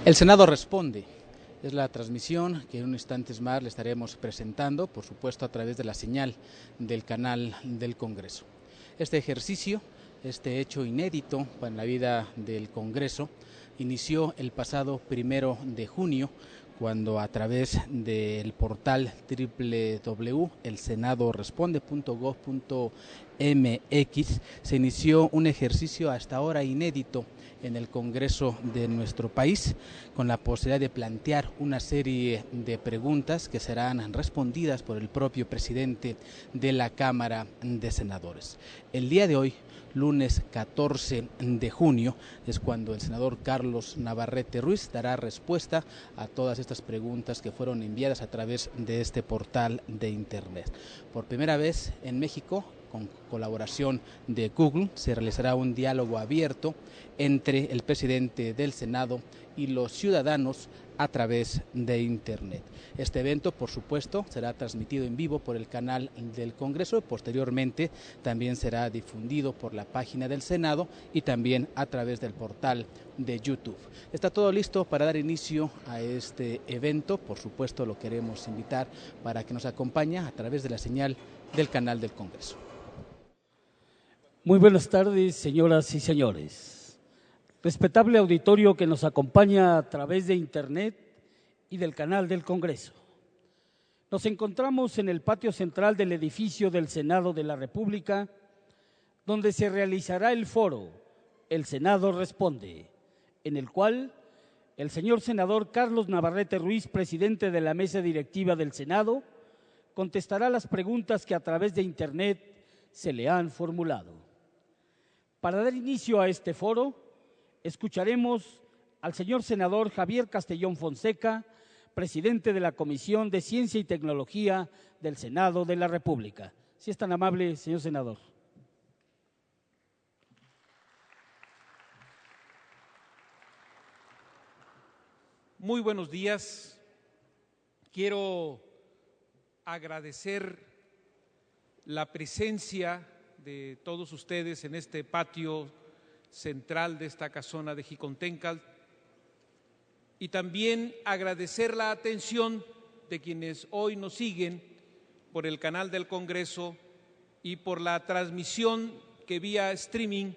El Senado responde. Es la transmisión que en unos instantes más le estaremos presentando, por supuesto a través de la señal del canal del Congreso. Este ejercicio, este hecho inédito para la vida del Congreso, inició el pasado 1 de junio, cuando a través del portal www.elsenadoresponde.gov.mx se inició un ejercicio hasta ahora inédito en el Congreso de nuestro país, con la posibilidad de plantear una serie de preguntas que serán respondidas por el propio presidente de la Cámara de Senadores. El día de hoy, lunes 14 de junio, es cuando el senador Carlos Navarrete Ruiz dará respuesta a todas estas preguntas que fueron enviadas a través de este portal de internet. Por primera vez en México, con colaboración de Google, se realizará un diálogo abierto entre el presidente del Senado y los ciudadanos a través de internet. Este evento, por supuesto, será transmitido en vivo por el canal del Congreso y posteriormente también será difundido por la página del Senado y también a través del portal de YouTube. Está todo listo para dar inicio a este evento. Por supuesto, lo queremos invitar para que nos acompañe a través de la señal del canal del Congreso. Muy buenas tardes, señoras y señores. Respetable auditorio que nos acompaña a través de Internet y del canal del Congreso. Nos encontramos en el patio central del edificio del Senado de la República, donde se realizará el foro El Senado Responde, en el cual el señor senador Carlos Navarrete Ruiz, presidente de la mesa directiva del Senado, contestará las preguntas que a través de Internet se le han formulado. Para dar inicio a este foro, escucharemos al señor senador Javier Castellón Fonseca, presidente de la Comisión de Ciencia y Tecnología del Senado de la República. Si es tan amable, señor senador. Muy buenos días. Quiero agradecer la presencia de todos ustedes en este patio central de esta casona de Jicontencal y también agradecer la atención de quienes hoy nos siguen por el canal del Congreso y por la transmisión que vía streaming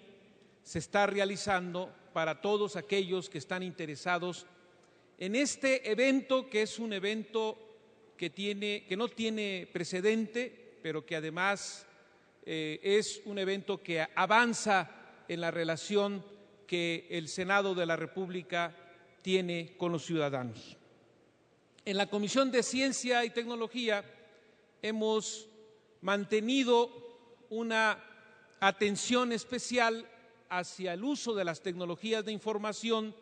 se está realizando para todos aquellos que están interesados en este evento, que es un evento que no tiene precedente, pero que además es un evento que avanza en la relación que el Senado de la República tiene con los ciudadanos. En la Comisión de Ciencia y Tecnología hemos mantenido una atención especial hacia el uso de las tecnologías de información,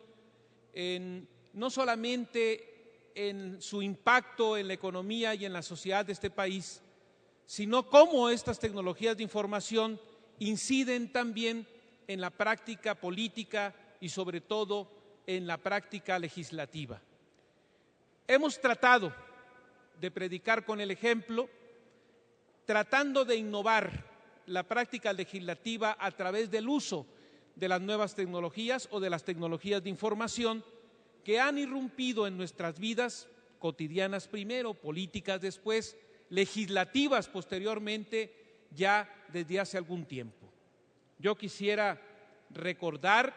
no solamente en su impacto en la economía y en la sociedad de este país, sino cómo estas tecnologías de información inciden también en la práctica política y sobre todo en la práctica legislativa. Hemos tratado de predicar con el ejemplo, tratando de innovar la práctica legislativa a través del uso de las nuevas tecnologías o de las tecnologías de información que han irrumpido en nuestras vidas cotidianas primero, políticas después, legislativas posteriormente, ya desde hace algún tiempo. Yo quisiera recordar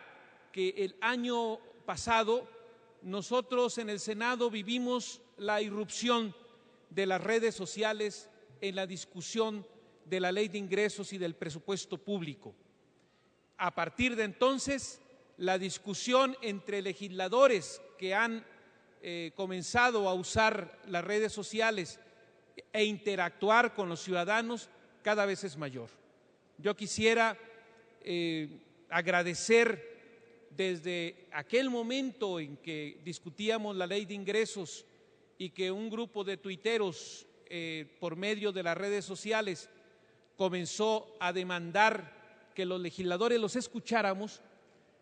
que el año pasado nosotros en el Senado vivimos la irrupción de las redes sociales en la discusión de la Ley de Ingresos y del presupuesto público. A partir de entonces, la discusión entre legisladores que han comenzado a usar las redes sociales e interactuar con los ciudadanos cada vez es mayor. Yo quisiera agradecer desde aquel momento en que discutíamos la Ley de Ingresos y que un grupo de tuiteros por medio de las redes sociales comenzó a demandar que los legisladores los escucháramos,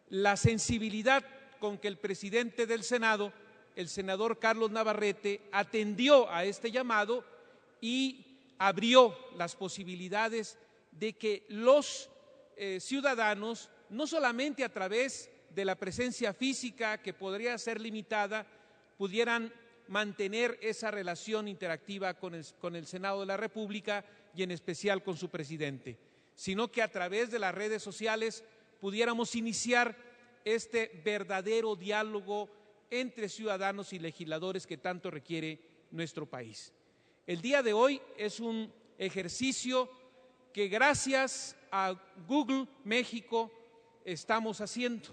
la sensibilidad con que el presidente del Senado, el senador Carlos Navarrete, atendió a este llamado y abrió las posibilidades de que los ciudadanos, no solamente a través de la presencia física, que podría ser limitada, pudieran mantener esa relación interactiva con el Senado de la República y en especial con su presidente, sino que a través de las redes sociales pudiéramos iniciar este verdadero diálogo entre ciudadanos y legisladores que tanto requiere nuestro país. El día de hoy es un ejercicio que gracias a Google México estamos haciendo,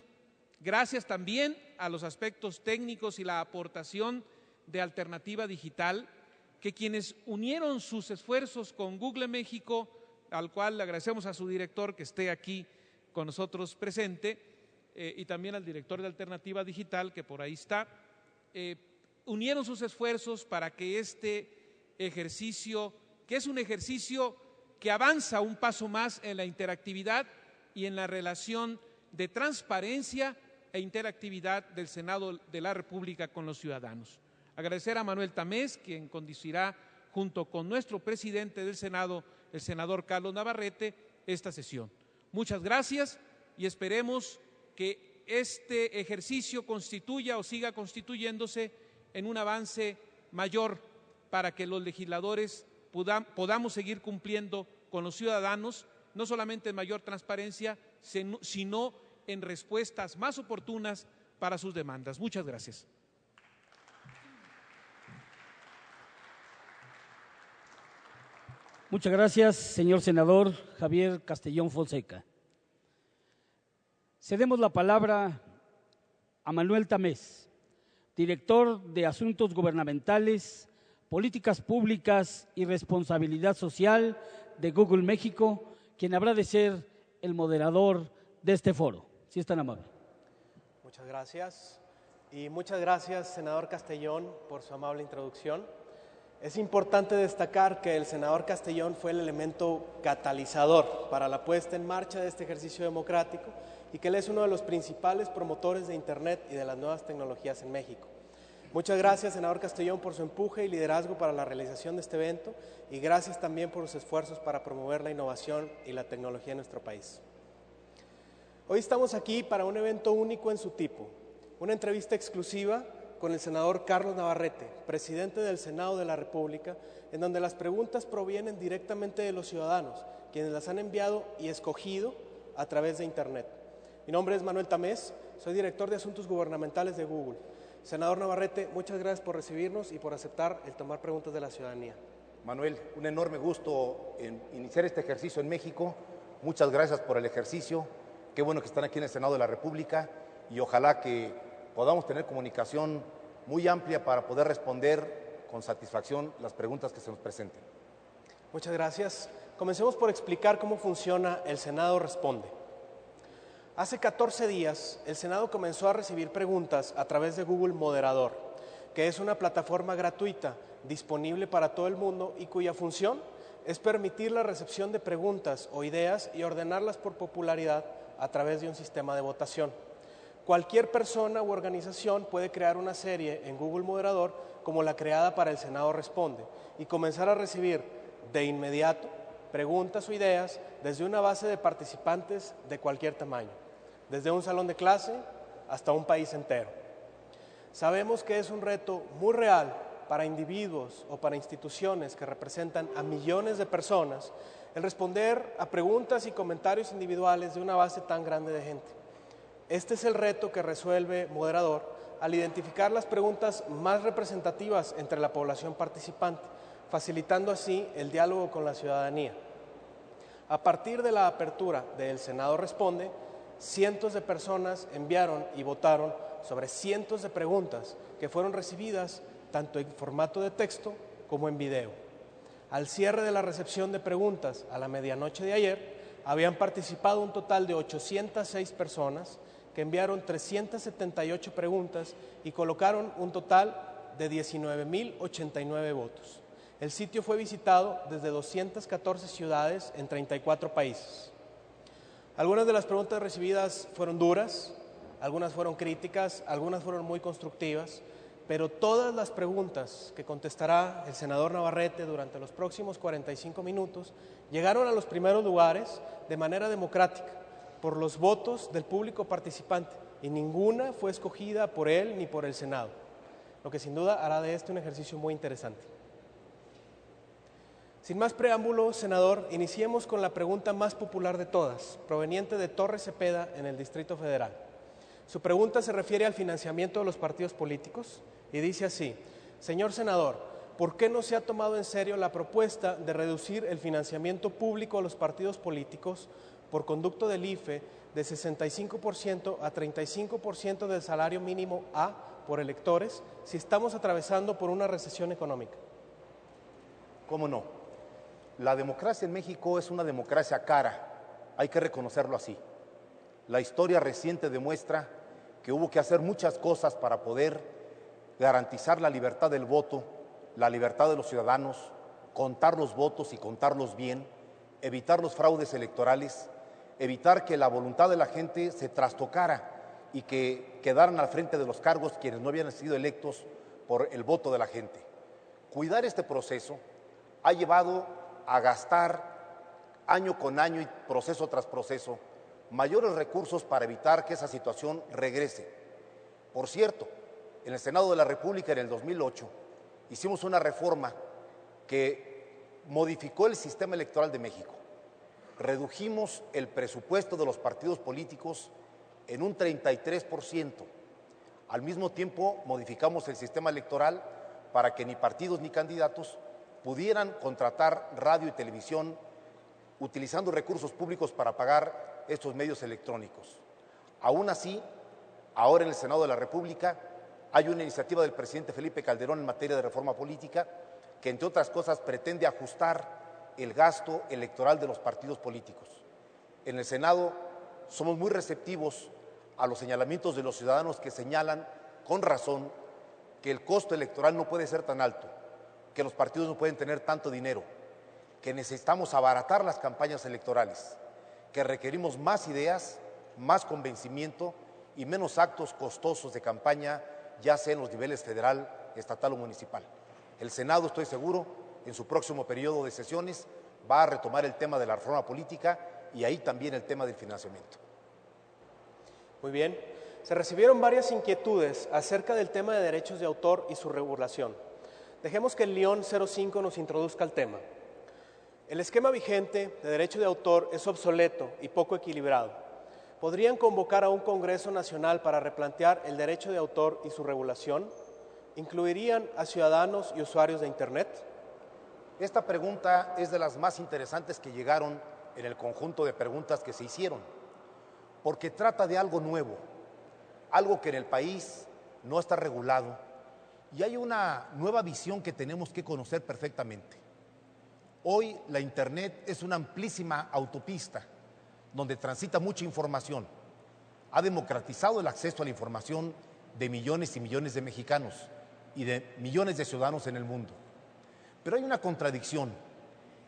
gracias también a los aspectos técnicos y la aportación de Alternativa Digital, que quienes unieron sus esfuerzos con Google México, al cual le agradecemos a su director que esté aquí con nosotros presente, y también al director de Alternativa Digital, que por ahí está, unieron sus esfuerzos para que este ejercicio, que es un ejercicio que avanza un paso más en la interactividad y en la relación de transparencia e interactividad del Senado de la República con los ciudadanos. Agradecer a Manuel Tamés, quien conducirá junto con nuestro presidente del Senado, el senador Carlos Navarrete, esta sesión. Muchas gracias y esperemos que este ejercicio constituya o siga constituyéndose en un avance mayor para que los legisladores podamos seguir cumpliendo con los ciudadanos, no solamente en mayor transparencia, sino en respuestas más oportunas para sus demandas. Muchas gracias. Muchas gracias, señor senador Javier Castellón Fonseca. Cedemos la palabra a Manuel Tamés, director de Asuntos Gubernamentales, Políticas Públicas y Responsabilidad Social de Google México, quien habrá de ser el moderador de este foro. Si es tan amable. Muchas gracias. Y muchas gracias, senador Castellón, por su amable introducción. Es importante destacar que el senador Castellón fue el elemento catalizador para la puesta en marcha de este ejercicio democrático y que él es uno de los principales promotores de Internet y de las nuevas tecnologías en México. Muchas gracias, senador Castellón, por su empuje y liderazgo para la realización de este evento y gracias también por sus esfuerzos para promover la innovación y la tecnología en nuestro país. Hoy estamos aquí para un evento único en su tipo, una entrevista exclusiva con el senador Carlos Navarrete, presidente del Senado de la República, en donde las preguntas provienen directamente de los ciudadanos, quienes las han enviado y escogido a través de Internet. Mi nombre es Manuel Tamés, soy director de Asuntos Gubernamentales de Google. Senador Navarrete, muchas gracias por recibirnos y por aceptar el tomar preguntas de la ciudadanía. Manuel, un enorme gusto en iniciar este ejercicio en México. Muchas gracias por el ejercicio. Qué bueno que están aquí en el Senado de la República y ojalá que podamos tener comunicación muy amplia para poder responder con satisfacción las preguntas que se nos presenten. Muchas gracias. Comencemos por explicar cómo funciona el Senado Responde. Hace 14 días, el Senado comenzó a recibir preguntas a través de Google Moderador, que es una plataforma gratuita disponible para todo el mundo y cuya función es permitir la recepción de preguntas o ideas y ordenarlas por popularidad a través de un sistema de votación. Cualquier persona u organización puede crear una serie en Google Moderador como la creada para el Senado Responde y comenzar a recibir de inmediato preguntas o ideas desde una base de participantes de cualquier tamaño, desde un salón de clase hasta un país entero. Sabemos que es un reto muy real para individuos o para instituciones que representan a millones de personas el responder a preguntas y comentarios individuales de una base tan grande de gente. Este es el reto que resuelve Moderador al identificar las preguntas más representativas entre la población participante, facilitando así el diálogo con la ciudadanía. A partir de la apertura del Senado Responde, cientos de personas enviaron y votaron sobre cientos de preguntas que fueron recibidas tanto en formato de texto como en video. Al cierre de la recepción de preguntas a la medianoche de ayer, habían participado un total de 806 personas que enviaron 378 preguntas y colocaron un total de 19.089 votos. El sitio fue visitado desde 214 ciudades en 34 países. Algunas de las preguntas recibidas fueron duras, algunas fueron críticas, algunas fueron muy constructivas, pero todas las preguntas que contestará el senador Navarrete durante los próximos 45 minutos llegaron a los primeros lugares de manera democrática, por los votos del público participante, y ninguna fue escogida por él ni por el Senado, lo que sin duda hará de este un ejercicio muy interesante. Sin más preámbulo, senador, iniciemos con la pregunta más popular de todas, proveniente de Torres Cepeda en el Distrito Federal. Su pregunta se refiere al financiamiento de los partidos políticos y dice así: señor senador, ¿por qué no se ha tomado en serio la propuesta de reducir el financiamiento público a los partidos políticos por conducto del IFE de 65% a 35% del salario mínimo A por electores si estamos atravesando por una recesión económica? ¿Cómo no? La democracia en México es una democracia cara, hay que reconocerlo así. La historia reciente demuestra que hubo que hacer muchas cosas para poder garantizar la libertad del voto, la libertad de los ciudadanos, contar los votos y contarlos bien, evitar los fraudes electorales, evitar que la voluntad de la gente se trastocara y que quedaran al frente de los cargos quienes no habían sido electos por el voto de la gente. Cuidar este proceso ha llevado a gastar año con año y proceso tras proceso mayores recursos para evitar que esa situación regrese. Por cierto, en el Senado de la República en el 2008 hicimos una reforma que modificó el sistema electoral de México. Redujimos el presupuesto de los partidos políticos en un 33%. Al mismo tiempo modificamos el sistema electoral para que ni partidos ni candidatos pudieran contratar radio y televisión utilizando recursos públicos para pagar estos medios electrónicos. Aún así, ahora en el Senado de la República hay una iniciativa del presidente Felipe Calderón en materia de reforma política que, entre otras cosas, pretende ajustar el gasto electoral de los partidos políticos. En el Senado somos muy receptivos a los señalamientos de los ciudadanos que señalan, con razón, que el costo electoral no puede ser tan alto, que los partidos no pueden tener tanto dinero, que necesitamos abaratar las campañas electorales, que requerimos más ideas, más convencimiento y menos actos costosos de campaña, ya sea en los niveles federal, estatal o municipal. El Senado, estoy seguro, en su próximo periodo de sesiones va a retomar el tema de la reforma política y ahí también el tema del financiamiento. Muy bien. Se recibieron varias inquietudes acerca del tema de derechos de autor y su regulación. Dejemos que el León 05 nos introduzca el tema. El esquema vigente de derecho de autor es obsoleto y poco equilibrado. ¿Podrían convocar a un Congreso Nacional para replantear el derecho de autor y su regulación? ¿Incluirían a ciudadanos y usuarios de Internet? Esta pregunta es de las más interesantes que llegaron en el conjunto de preguntas que se hicieron, porque trata de algo nuevo, algo que en el país no está regulado, y hay una nueva visión que tenemos que conocer perfectamente. Hoy la Internet es una amplísima autopista donde transita mucha información. Ha democratizado el acceso a la información de millones y millones de mexicanos y de millones de ciudadanos en el mundo. Pero hay una contradicción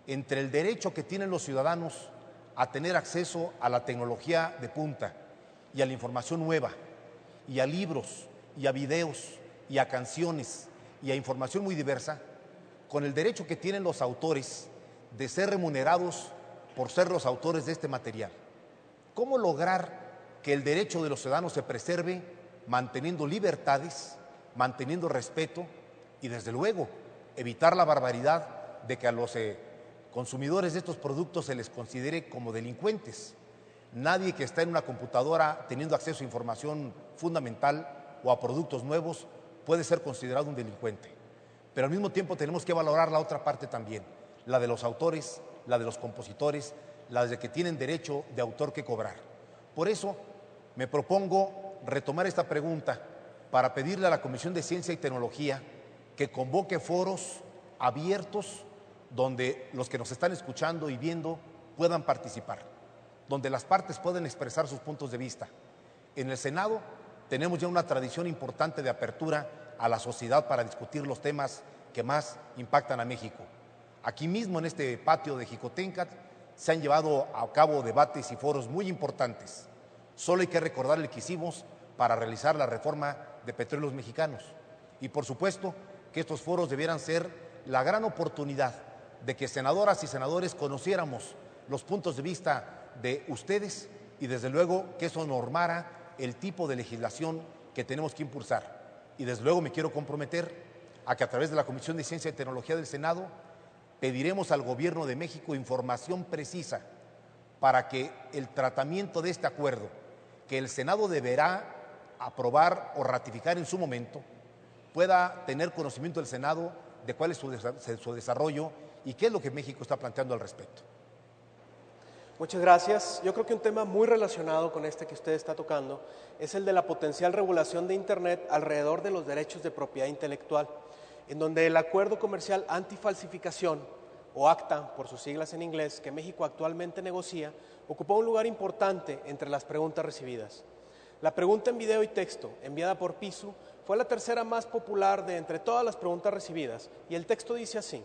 entre el derecho que tienen los ciudadanos a tener acceso a la tecnología de punta y a la información nueva, y a libros, y a videos, y a canciones, y a información muy diversa, con el derecho que tienen los autores de ser remunerados por ser los autores de este material. ¿Cómo lograr que el derecho de los ciudadanos se preserve manteniendo libertades, manteniendo respeto y, desde luego, evitar la barbaridad de que a los consumidores de estos productos se les considere como delincuentes? Nadie que está en una computadora teniendo acceso a información fundamental o a productos nuevos puede ser considerado un delincuente. Pero al mismo tiempo tenemos que valorar la otra parte también, la de los autores, la de los compositores, la de que tienen derecho de autor que cobrar. Por eso me propongo retomar esta pregunta para pedirle a la Comisión de Ciencia y Tecnología que convoque foros abiertos donde los que nos están escuchando y viendo puedan participar, donde las partes puedan expresar sus puntos de vista. En el Senado tenemos ya una tradición importante de apertura a la sociedad para discutir los temas que más impactan a México. Aquí mismo en este patio de Jicotencat se han llevado a cabo debates y foros muy importantes. Solo hay que recordar el que hicimos para realizar la reforma de Petróleos Mexicanos. Y por supuesto que estos foros debieran ser la gran oportunidad de que senadoras y senadores conociéramos los puntos de vista de ustedes y desde luego que eso normara el tipo de legislación que tenemos que impulsar. Y desde luego me quiero comprometer a que a través de la Comisión de Ciencia y Tecnología del Senado pediremos al Gobierno de México información precisa para que el tratamiento de este acuerdo, que el Senado deberá aprobar o ratificar en su momento, pueda tener conocimiento del Senado de cuál es su desarrollo y qué es lo que México está planteando al respecto. Muchas gracias. Yo creo que un tema muy relacionado con este que usted está tocando es el de la potencial regulación de Internet alrededor de los derechos de propiedad intelectual, en donde el Acuerdo Comercial Antifalsificación, o ACTA por sus siglas en inglés, que México actualmente negocia, ocupó un lugar importante entre las preguntas recibidas. La pregunta en video y texto enviada por Pisu fue la tercera más popular de entre todas las preguntas recibidas, y el texto dice así: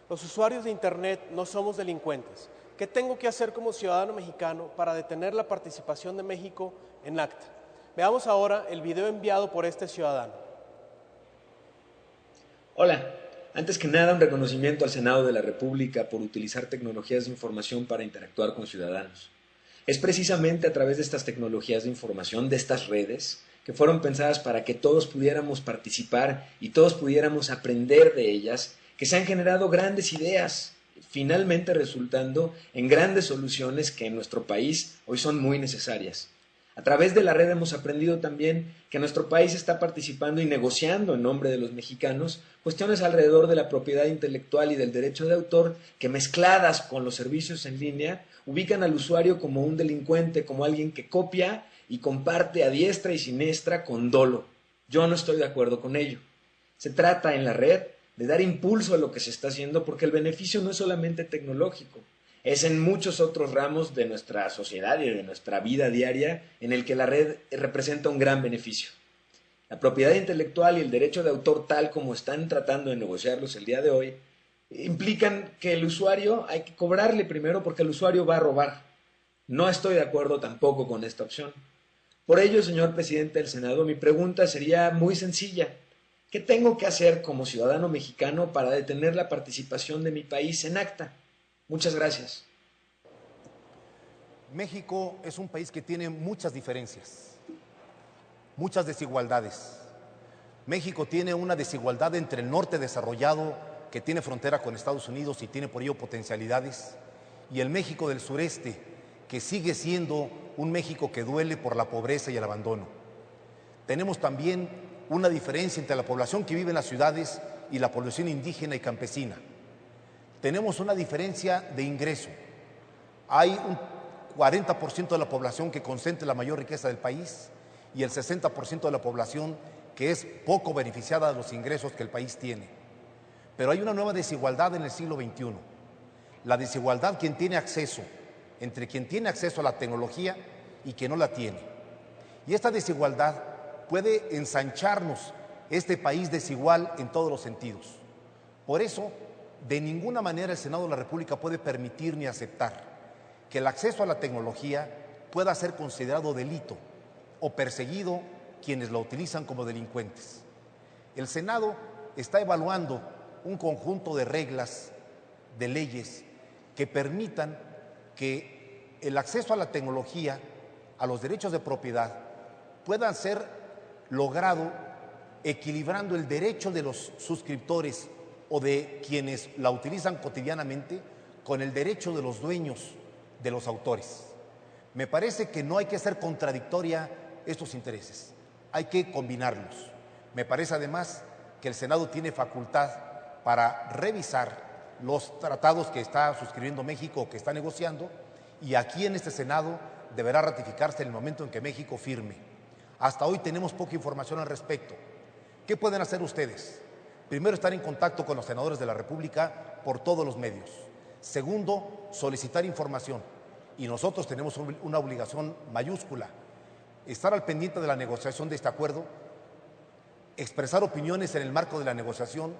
los usuarios de Internet no somos delincuentes. ¿Qué tengo que hacer como ciudadano mexicano para detener la participación de México en ACTA? Veamos ahora el video enviado por este ciudadano. Hola, antes que nada un reconocimiento al Senado de la República por utilizar tecnologías de información para interactuar con ciudadanos. Es precisamente a través de estas tecnologías de información, de estas redes, que fueron pensadas para que todos pudiéramos participar y todos pudiéramos aprender de ellas, que se han generado grandes ideas, finalmente resultando en grandes soluciones que en nuestro país hoy son muy necesarias. A través de la red hemos aprendido también que nuestro país está participando y negociando en nombre de los mexicanos cuestiones alrededor de la propiedad intelectual y del derecho de autor que, mezcladas con los servicios en línea, ubican al usuario como un delincuente, como alguien que copia y comparte a diestra y siniestra con dolo. Yo no estoy de acuerdo con ello. Se trata en la red de dar impulso a lo que se está haciendo, porque el beneficio no es solamente tecnológico, es en muchos otros ramos de nuestra sociedad y de nuestra vida diaria en el que la red representa un gran beneficio. La propiedad intelectual y el derecho de autor, tal como están tratando de negociarlos el día de hoy, implican que el usuario hay que cobrarle primero porque el usuario va a robar. No estoy de acuerdo tampoco con esta opción. Por ello, señor presidente del Senado, mi pregunta sería muy sencilla. ¿Qué tengo que hacer como ciudadano mexicano para detener la participación de mi país en ACTA? Muchas gracias. México es un país que tiene muchas diferencias, muchas desigualdades. México tiene una desigualdad entre el norte desarrollado, que tiene frontera con Estados Unidos y tiene por ello potencialidades, y el México del sureste, que sigue siendo un México que duele por la pobreza y el abandono. Tenemos también una diferencia entre la población que vive en las ciudades y la población indígena y campesina. Tenemos una diferencia de ingreso. Hay un 40% de la población que concentra la mayor riqueza del país y el 60% de la población que es poco beneficiada de los ingresos que el país tiene. Pero hay una nueva desigualdad en el siglo XXI. La desigualdad entre quien tiene acceso a la tecnología y quien no la tiene. Y esta desigualdad puede ensancharnos este país desigual en todos los sentidos. Por eso, de ninguna manera el Senado de la República puede permitir ni aceptar que el acceso a la tecnología pueda ser considerado delito o perseguido quienes lo utilizan como delincuentes. El Senado está evaluando un conjunto de reglas, de leyes, que permitan que el acceso a la tecnología, a los derechos de propiedad, puedan ser logrado equilibrando el derecho de los suscriptores o de quienes la utilizan cotidianamente con el derecho de los dueños, de los autores. Me parece que no hay que ser contradictoria estos intereses, hay que combinarlos. Me parece además que el Senado tiene facultad para revisar los tratados que está suscribiendo México o que está negociando, y aquí en este Senado deberá ratificarse en el momento en que México firme. Hasta hoy tenemos poca información al respecto. ¿Qué pueden hacer ustedes? Primero, estar en contacto con los senadores de la República por todos los medios. Segundo, solicitar información. Y nosotros tenemos una obligación mayúscula: estar al pendiente de la negociación de este acuerdo, expresar opiniones en el marco de la negociación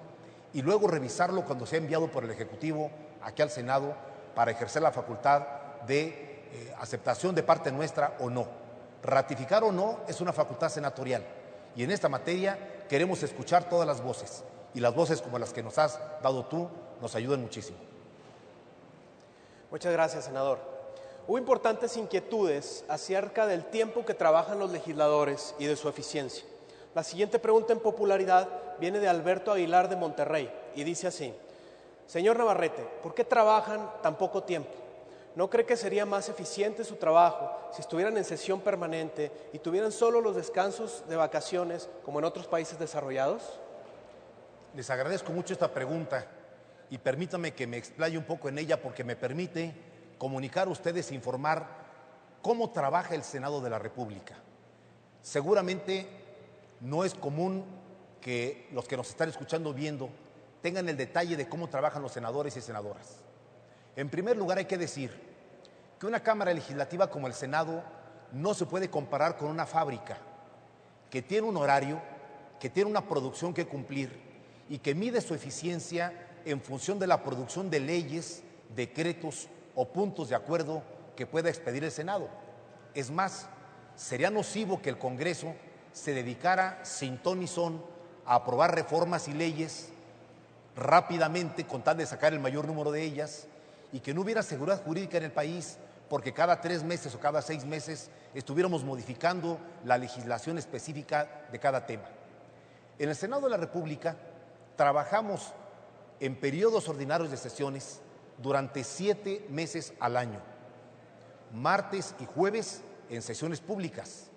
y luego revisarlo cuando sea enviado por el Ejecutivo aquí al Senado para ejercer la facultad de aceptación de parte nuestra o no. Ratificar o no es una facultad senatorial, y en esta materia queremos escuchar todas las voces, y las voces como las que nos has dado tú nos ayudan muchísimo. Muchas gracias, senador. Hubo importantes inquietudes acerca del tiempo que trabajan los legisladores y de su eficiencia. La siguiente pregunta en popularidad viene de Alberto Aguilar de Monterrey y dice así: señor Navarrete, ¿por qué trabajan tan poco tiempo? ¿No cree que sería más eficiente su trabajo si estuvieran en sesión permanente y tuvieran solo los descansos de vacaciones como en otros países desarrollados? Les agradezco mucho esta pregunta y permítanme que me explaye un poco en ella porque me permite comunicar a ustedes e informar cómo trabaja el Senado de la República. Seguramente no es común que los que nos están escuchando viendo tengan el detalle de cómo trabajan los senadores y senadoras. En primer lugar, hay que decir que una Cámara Legislativa como el Senado no se puede comparar con una fábrica que tiene un horario, que tiene una producción que cumplir y que mide su eficiencia en función de la producción de leyes, decretos o puntos de acuerdo que pueda expedir el Senado. Es más, sería nocivo que el Congreso se dedicara sin ton ni son a aprobar reformas y leyes rápidamente con tal de sacar el mayor número de ellas y que no hubiera seguridad jurídica en el país porque cada 3 meses o cada 6 meses estuviéramos modificando la legislación específica de cada tema. En el Senado de la República trabajamos en periodos ordinarios de sesiones durante 7 meses al año, martes y jueves en sesiones públicas,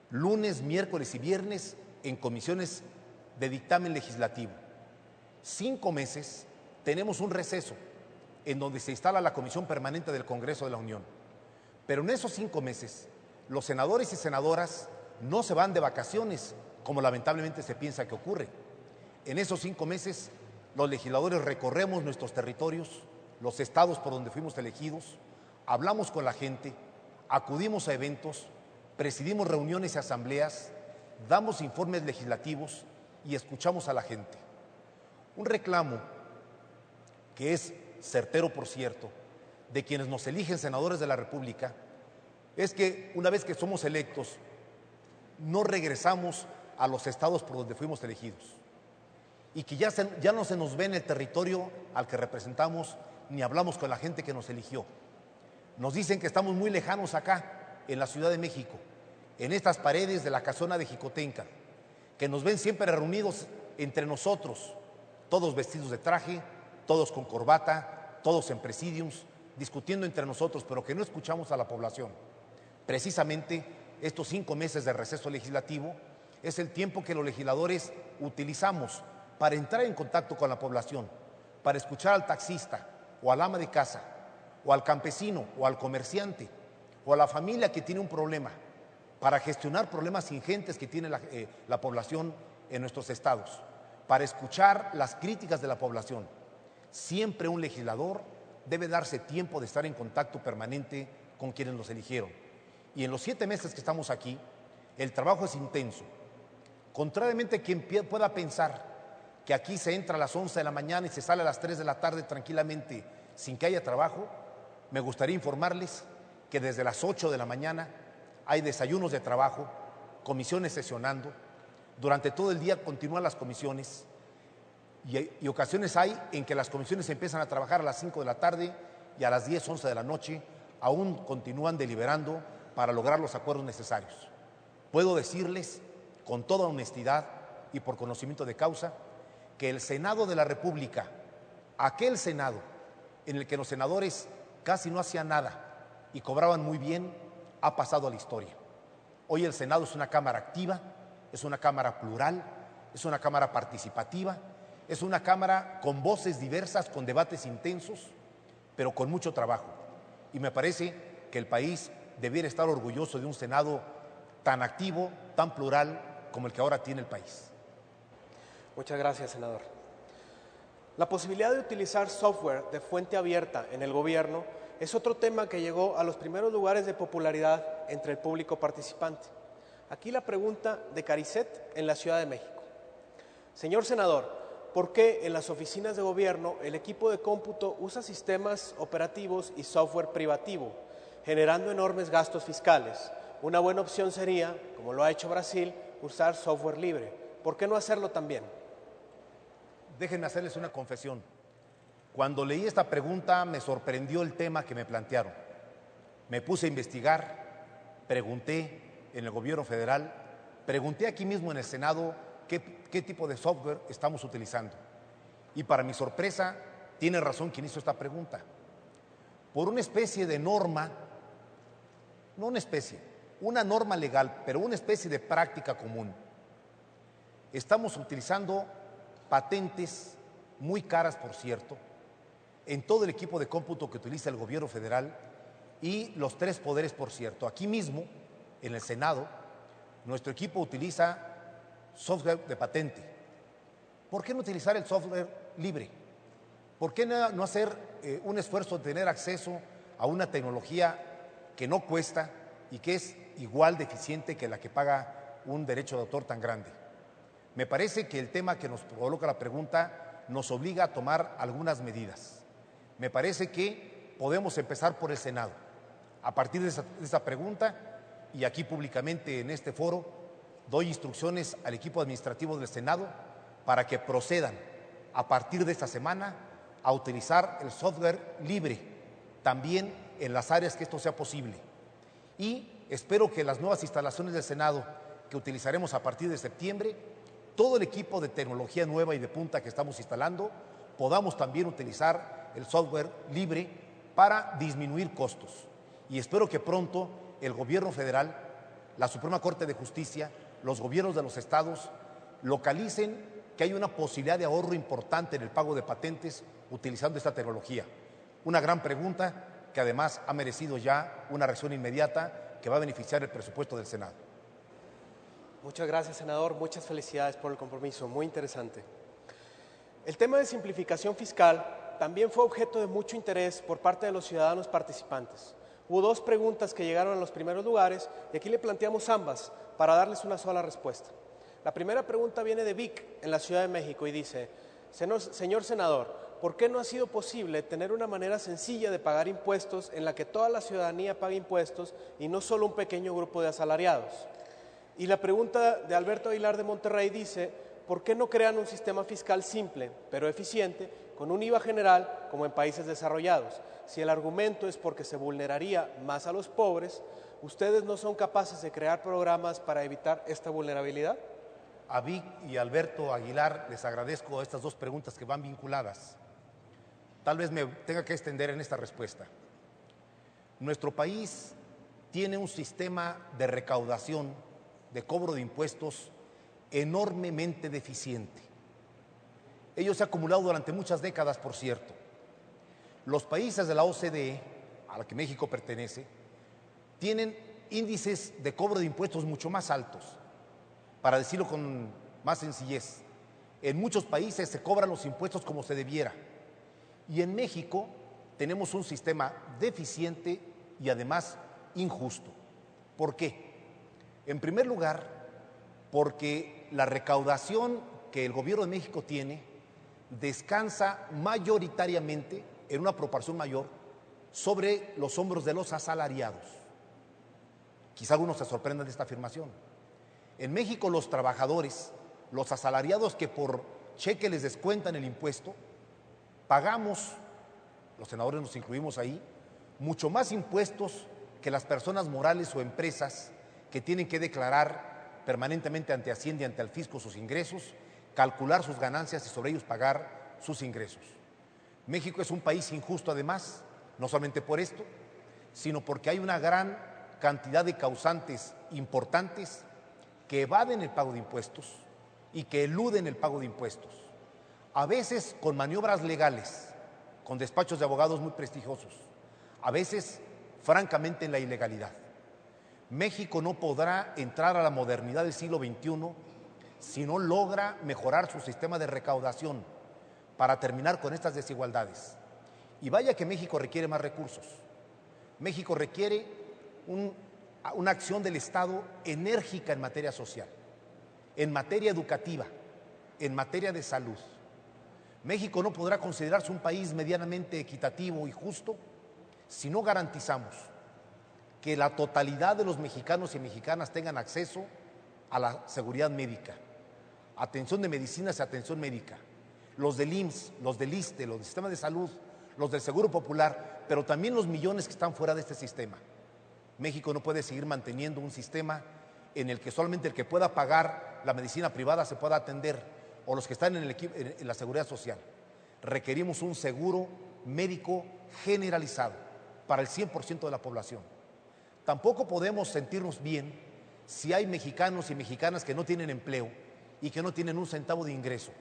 lunes, miércoles y viernes en comisiones de dictamen legislativo. 5 meses tenemos un receso en donde se instala la Comisión Permanente del Congreso de la Unión. Pero en esos 5 meses, los senadores y senadoras no se van de vacaciones, como lamentablemente se piensa que ocurre. En esos 5 meses, los legisladores recorremos nuestros territorios, los estados por donde fuimos elegidos, hablamos con la gente, acudimos a eventos, presidimos reuniones y asambleas, damos informes legislativos y escuchamos a la gente. Un reclamo que es certero, por cierto, de quienes nos eligen senadores de la República, es que una vez que somos electos, no regresamos a los estados por donde fuimos elegidos y que ya no se nos ve en el territorio al que representamos ni hablamos con la gente que nos eligió. Nos dicen que estamos muy lejanos acá, en la Ciudad de México, en estas paredes de la casona de Jicotenca, que nos ven siempre reunidos entre nosotros, todos vestidos de traje, todos con corbata, todos en presidiums, discutiendo entre nosotros, pero que no escuchamos a la población. Precisamente estos 5 meses de receso legislativo es el tiempo que los legisladores utilizamos para entrar en contacto con la población, para escuchar al taxista o al ama de casa, o al campesino o al comerciante, o a la familia que tiene un problema, para gestionar problemas ingentes que tiene la población en nuestros estados, para escuchar las críticas de la población. Siempre un legislador debe darse tiempo de estar en contacto permanente con quienes los eligieron. Y en los 7 meses que estamos aquí, el trabajo es intenso. Contrariamente a quien pueda pensar que aquí se entra a las 11 de la mañana y se sale a las 3 de la tarde tranquilamente sin que haya trabajo, me gustaría informarles que desde las 8 de la mañana hay desayunos de trabajo, comisiones sesionando, durante todo el día continúan las comisiones y ocasiones hay en que las comisiones empiezan a trabajar a las 5 de la tarde y a las 10, 11 de la noche aún continúan deliberando para lograr los acuerdos necesarios. Puedo decirles con toda honestidad y por conocimiento de causa que el Senado de la República, aquel Senado en el que los senadores casi no hacían nada y cobraban muy bien, ha pasado a la historia. Hoy el Senado es una Cámara activa, es una Cámara plural, es una Cámara participativa, es una Cámara con voces diversas, con debates intensos, pero con mucho trabajo. Y me parece que el país debiera estar orgulloso de un Senado tan activo, tan plural como el que ahora tiene el país. Muchas gracias, senador. La posibilidad de utilizar software de fuente abierta en el gobierno es otro tema que llegó a los primeros lugares de popularidad entre el público participante. Aquí la pregunta de Caricet en la Ciudad de México. Señor senador, ¿por qué en las oficinas de gobierno el equipo de cómputo usa sistemas operativos y software privativo, generando enormes gastos fiscales? Una buena opción sería, como lo ha hecho Brasil, usar software libre. ¿Por qué no hacerlo también? Déjenme hacerles una confesión. Cuando leí esta pregunta me sorprendió el tema que me plantearon. Me puse a investigar, pregunté en el gobierno federal, pregunté aquí mismo en el Senado qué tipo de software estamos utilizando. Y para mi sorpresa, tiene razón quien hizo esta pregunta. Por una especie de norma, no una especie, una norma legal, pero una especie de práctica común, estamos utilizando patentes muy caras, por cierto, en todo el equipo de cómputo que utiliza el gobierno federal y los tres poderes, por cierto. Aquí mismo, en el Senado, nuestro equipo utiliza software de patente. ¿Por qué no utilizar el software libre? ¿Por qué no hacer un esfuerzo de tener acceso a una tecnología que no cuesta y que es igual de eficiente que la que paga un derecho de autor tan grande? Me parece que el tema que nos coloca la pregunta nos obliga a tomar algunas medidas. Me parece que podemos empezar por el Senado. A partir de esa pregunta, y aquí públicamente en este foro, doy instrucciones al equipo administrativo del Senado para que procedan a partir de esta semana a utilizar el software libre, también en las áreas que esto sea posible. Y espero que las nuevas instalaciones del Senado que utilizaremos a partir de septiembre, todo el equipo de tecnología nueva y de punta que estamos instalando, podamos también utilizar el software libre para disminuir costos. Y espero que pronto el gobierno federal, la Suprema Corte de Justicia, los gobiernos de los estados localicen que hay una posibilidad de ahorro importante en el pago de patentes utilizando esta tecnología. Una gran pregunta que además ha merecido ya una reacción inmediata que va a beneficiar el presupuesto del Senado. Muchas gracias, senador. Muchas felicidades por el compromiso. Muy interesante. El tema de simplificación fiscal también fue objeto de mucho interés por parte de los ciudadanos participantes. Hubo dos preguntas que llegaron a los primeros lugares y aquí le planteamos ambas para darles una sola respuesta. La primera pregunta viene de Vic, en la Ciudad de México, y dice: señor senador, ¿por qué no ha sido posible tener una manera sencilla de pagar impuestos en la que toda la ciudadanía pague impuestos y no solo un pequeño grupo de asalariados? Y la pregunta de Alberto Aguilar de Monterrey dice: ¿por qué no crean un sistema fiscal simple, pero eficiente, con un IVA general como en países desarrollados? Si el argumento es porque se vulneraría más a los pobres, ¿ustedes no son capaces de crear programas para evitar esta vulnerabilidad? A Vic y Alberto Aguilar les agradezco estas dos preguntas que van vinculadas. Tal vez me tenga que extender en esta respuesta. Nuestro país tiene un sistema de recaudación, de cobro de impuestos enormemente deficiente. Ello se ha acumulado durante muchas décadas, por cierto. Los países de la OCDE, a la que México pertenece, tienen índices de cobro de impuestos mucho más altos. Para decirlo con más sencillez, en muchos países se cobran los impuestos como se debiera. Y en México tenemos un sistema deficiente y además injusto. ¿Por qué? En primer lugar, porque la recaudación que el gobierno de México tiene descansa mayoritariamente, en una proporción mayor, sobre los hombros de los asalariados. Quizá algunos se sorprendan de esta afirmación. En México los trabajadores, los asalariados que por cheque les descuentan el impuesto, pagamos, los senadores nos incluimos ahí, mucho más impuestos que las personas morales o empresas que tienen que declarar permanentemente ante Hacienda y ante el fisco sus ingresos, calcular sus ganancias y sobre ellos pagar sus ingresos. México es un país injusto además, no solamente por esto, sino porque hay una gran cantidad de causantes importantes que evaden el pago de impuestos y que eluden el pago de impuestos, a veces con maniobras legales, con despachos de abogados muy prestigiosos, a veces francamente en la ilegalidad. México no podrá entrar a la modernidad del siglo XXI si no logra mejorar su sistema de recaudación para terminar con estas desigualdades. Y vaya que México requiere más recursos. México requiere una acción del Estado enérgica en materia social, en materia educativa, en materia de salud. México no podrá considerarse un país medianamente equitativo y justo si no garantizamos que la totalidad de los mexicanos y mexicanas tengan acceso a la seguridad médica, atención de medicinas y atención médica. Los del IMSS, los del ISSSTE, los del sistema de salud, los del Seguro Popular, pero también los millones que están fuera de este sistema. México no puede seguir manteniendo un sistema en el que solamente el que pueda pagar la medicina privada se pueda atender, o los que están en la seguridad social. Requerimos un seguro médico generalizado para el 100% de la población. Tampoco podemos sentirnos bien si hay mexicanos y mexicanas que no tienen empleo y que no tienen un centavo de ingreso,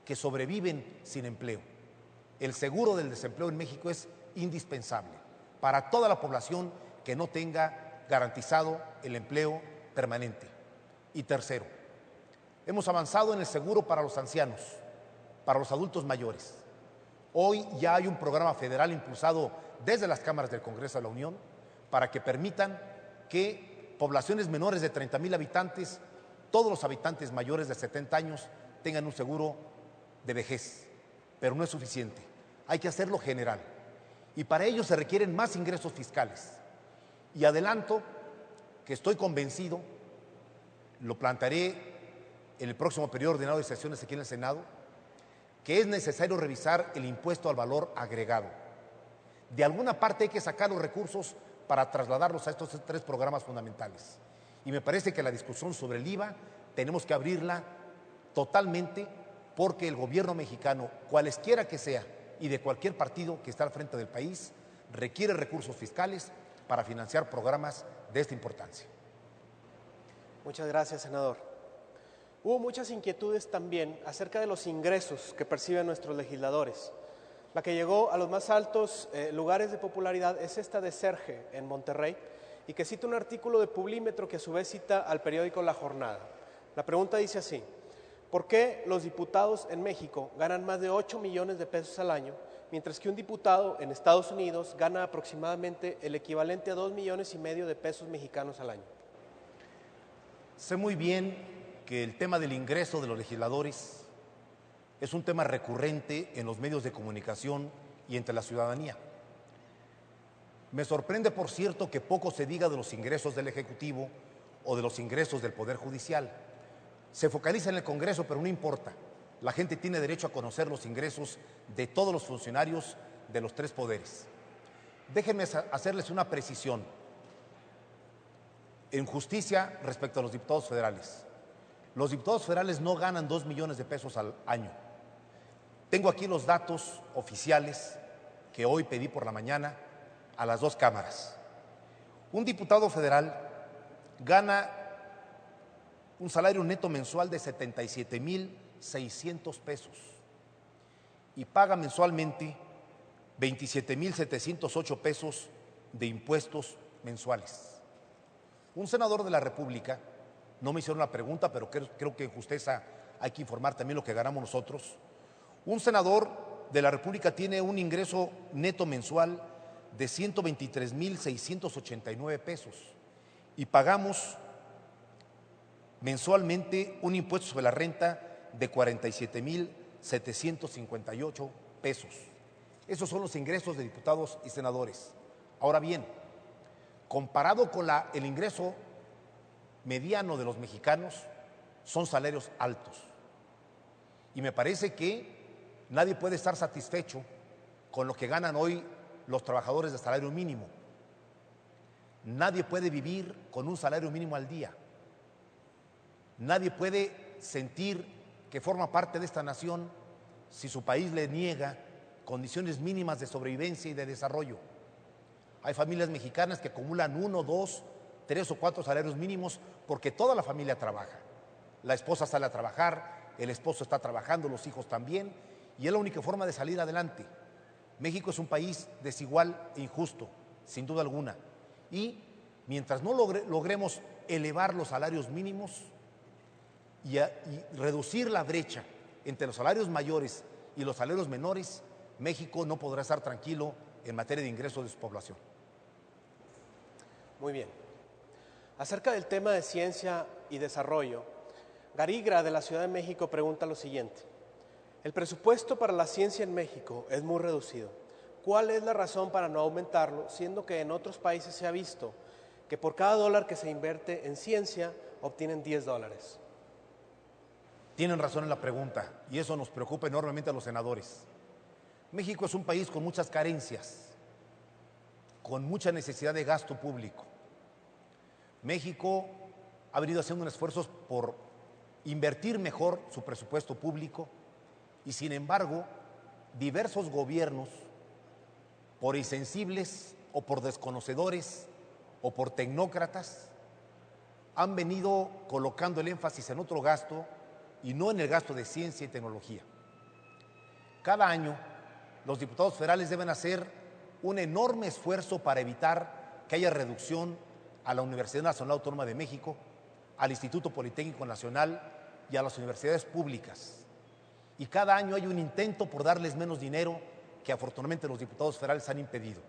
que sobreviven sin empleo. El seguro del desempleo en México es indispensable para toda la población que no tenga garantizado el empleo permanente. Y tercero, hemos avanzado en el seguro para los ancianos, para los adultos mayores. Hoy ya hay un programa federal impulsado desde las cámaras del Congreso de la Unión para que permitan que poblaciones menores de 30,000 habitantes, todos los habitantes mayores de 70 años tengan un seguro de vejez, pero no es suficiente. Hay que hacerlo general y para ello se requieren más ingresos fiscales. Y adelanto que estoy convencido, lo plantearé en el próximo periodo ordinario de sesiones aquí en el Senado, que es necesario revisar el impuesto al valor agregado. De alguna parte hay que sacar los recursos para trasladarlos a estos 3 programas fundamentales. Y me parece que la discusión sobre el IVA tenemos que abrirla totalmente, porque el gobierno mexicano, cualesquiera que sea, y de cualquier partido que está al frente del país, requiere recursos fiscales para financiar programas de esta importancia. Muchas gracias, senador. Hubo muchas inquietudes también acerca de los ingresos que perciben nuestros legisladores. La que llegó a los más altos lugares de popularidad es esta de Serge, en Monterrey, y que cita un artículo de Publímetro que a su vez cita al periódico La Jornada. La pregunta dice así: ¿por qué los diputados en México ganan más de 8 millones de pesos al año, mientras que un diputado en Estados Unidos gana aproximadamente el equivalente a 2,5 millones de pesos mexicanos al año? Sé muy bien que el tema del ingreso de los legisladores es un tema recurrente en los medios de comunicación y entre la ciudadanía. Me sorprende, por cierto, que poco se diga de los ingresos del Ejecutivo o de los ingresos del Poder Judicial. Se focaliza en el Congreso, pero no importa. La gente tiene derecho a conocer los ingresos de todos los funcionarios de los 3 poderes. Déjenme hacerles una precisión en justicia respecto a los diputados federales. Los diputados federales no ganan 2 millones de pesos al año. Tengo aquí los datos oficiales que hoy pedí por la mañana a las 2 cámaras. Un diputado federal gana un salario neto mensual de 77,600 pesos y paga mensualmente 27,708 pesos de impuestos mensuales. Un senador de la República, no me hicieron la pregunta, pero creo que en justeza hay que informar también lo que ganamos nosotros. Un senador de la República tiene un ingreso neto mensual de 123,689 pesos y pagamos mensualmente un impuesto sobre la renta de 47,758 pesos. Esos son los ingresos de diputados y senadores. Ahora bien, comparado con el ingreso mediano de los mexicanos, son salarios altos. Y me parece que nadie puede estar satisfecho con lo que ganan hoy los trabajadores de salario mínimo. Nadie puede vivir con un salario mínimo al día. Nadie puede sentir que forma parte de esta nación si su país le niega condiciones mínimas de sobrevivencia y de desarrollo. Hay familias mexicanas que acumulan 1, 2, 3 o 4 salarios mínimos porque toda la familia trabaja. La esposa sale a trabajar, el esposo está trabajando, los hijos también, y es la única forma de salir adelante. México es un país desigual e injusto, sin duda alguna, y mientras no logremos elevar los salarios mínimos y reducir la brecha entre los salarios mayores y los salarios menores, México no podrá estar tranquilo en materia de ingresos de su población. Muy bien. Acerca del tema de ciencia y desarrollo, Garigra de la Ciudad de México pregunta lo siguiente: el presupuesto para la ciencia en México es muy reducido. ¿Cuál es la razón para no aumentarlo, siendo que en otros países se ha visto que por cada dólar que se invierte en ciencia obtienen $10? Tienen razón en la pregunta y eso nos preocupa enormemente a los senadores. México es un país con muchas carencias, con mucha necesidad de gasto público. México ha venido haciendo un esfuerzo por invertir mejor su presupuesto público y, sin embargo, diversos gobiernos, por insensibles o por desconocedores o por tecnócratas, han venido colocando el énfasis en otro gasto y no en el gasto de ciencia y tecnología. Cada año, los diputados federales deben hacer un enorme esfuerzo para evitar que haya reducción a la Universidad Nacional Autónoma de México, al Instituto Politécnico Nacional y a las universidades públicas. Y cada año hay un intento por darles menos dinero que afortunadamente los diputados federales han impedido.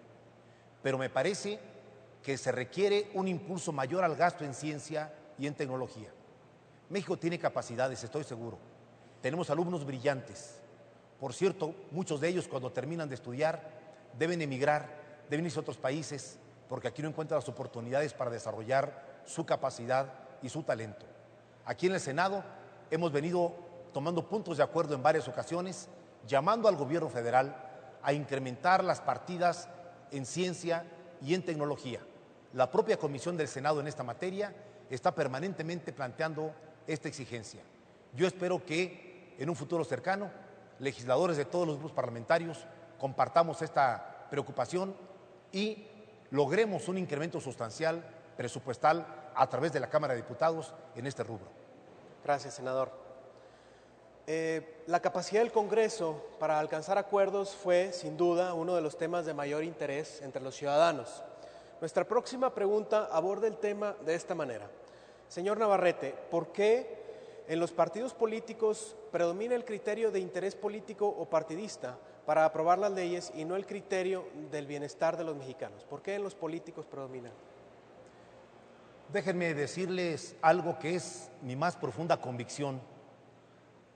Pero me parece que se requiere un impulso mayor al gasto en ciencia y en tecnología. México tiene capacidades, estoy seguro. Tenemos alumnos brillantes. Por cierto, muchos de ellos cuando terminan de estudiar deben emigrar, deben irse a otros países, porque aquí no encuentran las oportunidades para desarrollar su capacidad y su talento. Aquí en el Senado hemos venido tomando puntos de acuerdo en varias ocasiones, llamando al gobierno federal a incrementar las partidas en ciencia y en tecnología. La propia comisión del Senado en esta materia está permanentemente planteando esta exigencia. Yo espero que en un futuro cercano, legisladores de todos los grupos parlamentarios compartamos esta preocupación y logremos un incremento sustancial presupuestal a través de la Cámara de Diputados en este rubro. Gracias, senador. La capacidad del Congreso para alcanzar acuerdos fue, sin duda, uno de los temas de mayor interés entre los ciudadanos. Nuestra próxima pregunta aborda el tema de esta manera. Señor Navarrete, ¿por qué en los partidos políticos predomina el criterio de interés político o partidista para aprobar las leyes y no el criterio del bienestar de los mexicanos? ¿Por qué en los políticos predomina? Déjenme decirles algo que es mi más profunda convicción,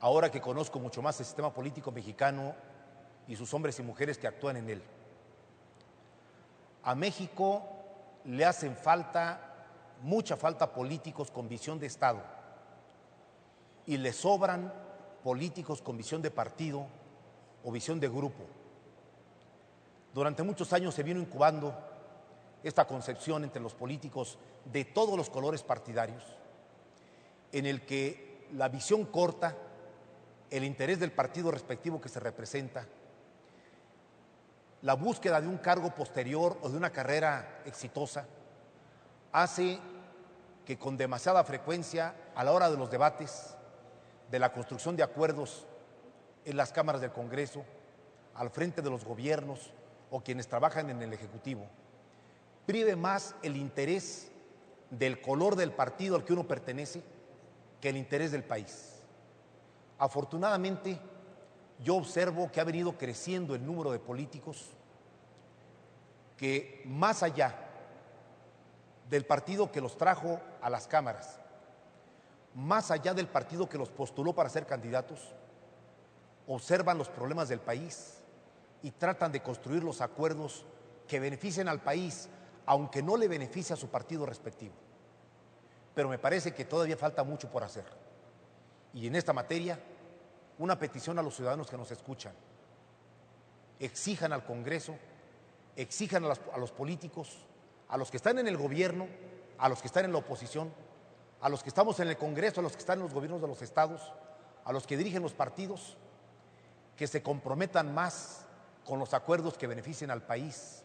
ahora que conozco mucho más el sistema político mexicano y sus hombres y mujeres que actúan en él. A México le hacen mucha falta políticos con visión de Estado y le sobran políticos con visión de partido o visión de grupo. Durante muchos años se vino incubando esta concepción entre los políticos de todos los colores partidarios, en el que la visión corta, el interés del partido respectivo que se representa, la búsqueda de un cargo posterior o de una carrera exitosa, hace que con demasiada frecuencia, a la hora de los debates, de la construcción de acuerdos en las cámaras del Congreso, al frente de los gobiernos o quienes trabajan en el Ejecutivo, prive más el interés del color del partido al que uno pertenece que el interés del país. Afortunadamente, yo observo que ha venido creciendo el número de políticos que, más allá del partido que los trajo a las cámaras, más allá del partido que los postuló para ser candidatos, observan los problemas del país y tratan de construir los acuerdos que beneficien al país, aunque no le beneficie a su partido respectivo. Pero me parece que todavía falta mucho por hacer. Y en esta materia, una petición a los ciudadanos que nos escuchan: exijan al Congreso, exijan a los políticos, a los que están en el gobierno, a los que están en la oposición, a los que estamos en el Congreso, a los que están en los gobiernos de los estados, a los que dirigen los partidos, que se comprometan más con los acuerdos que beneficien al país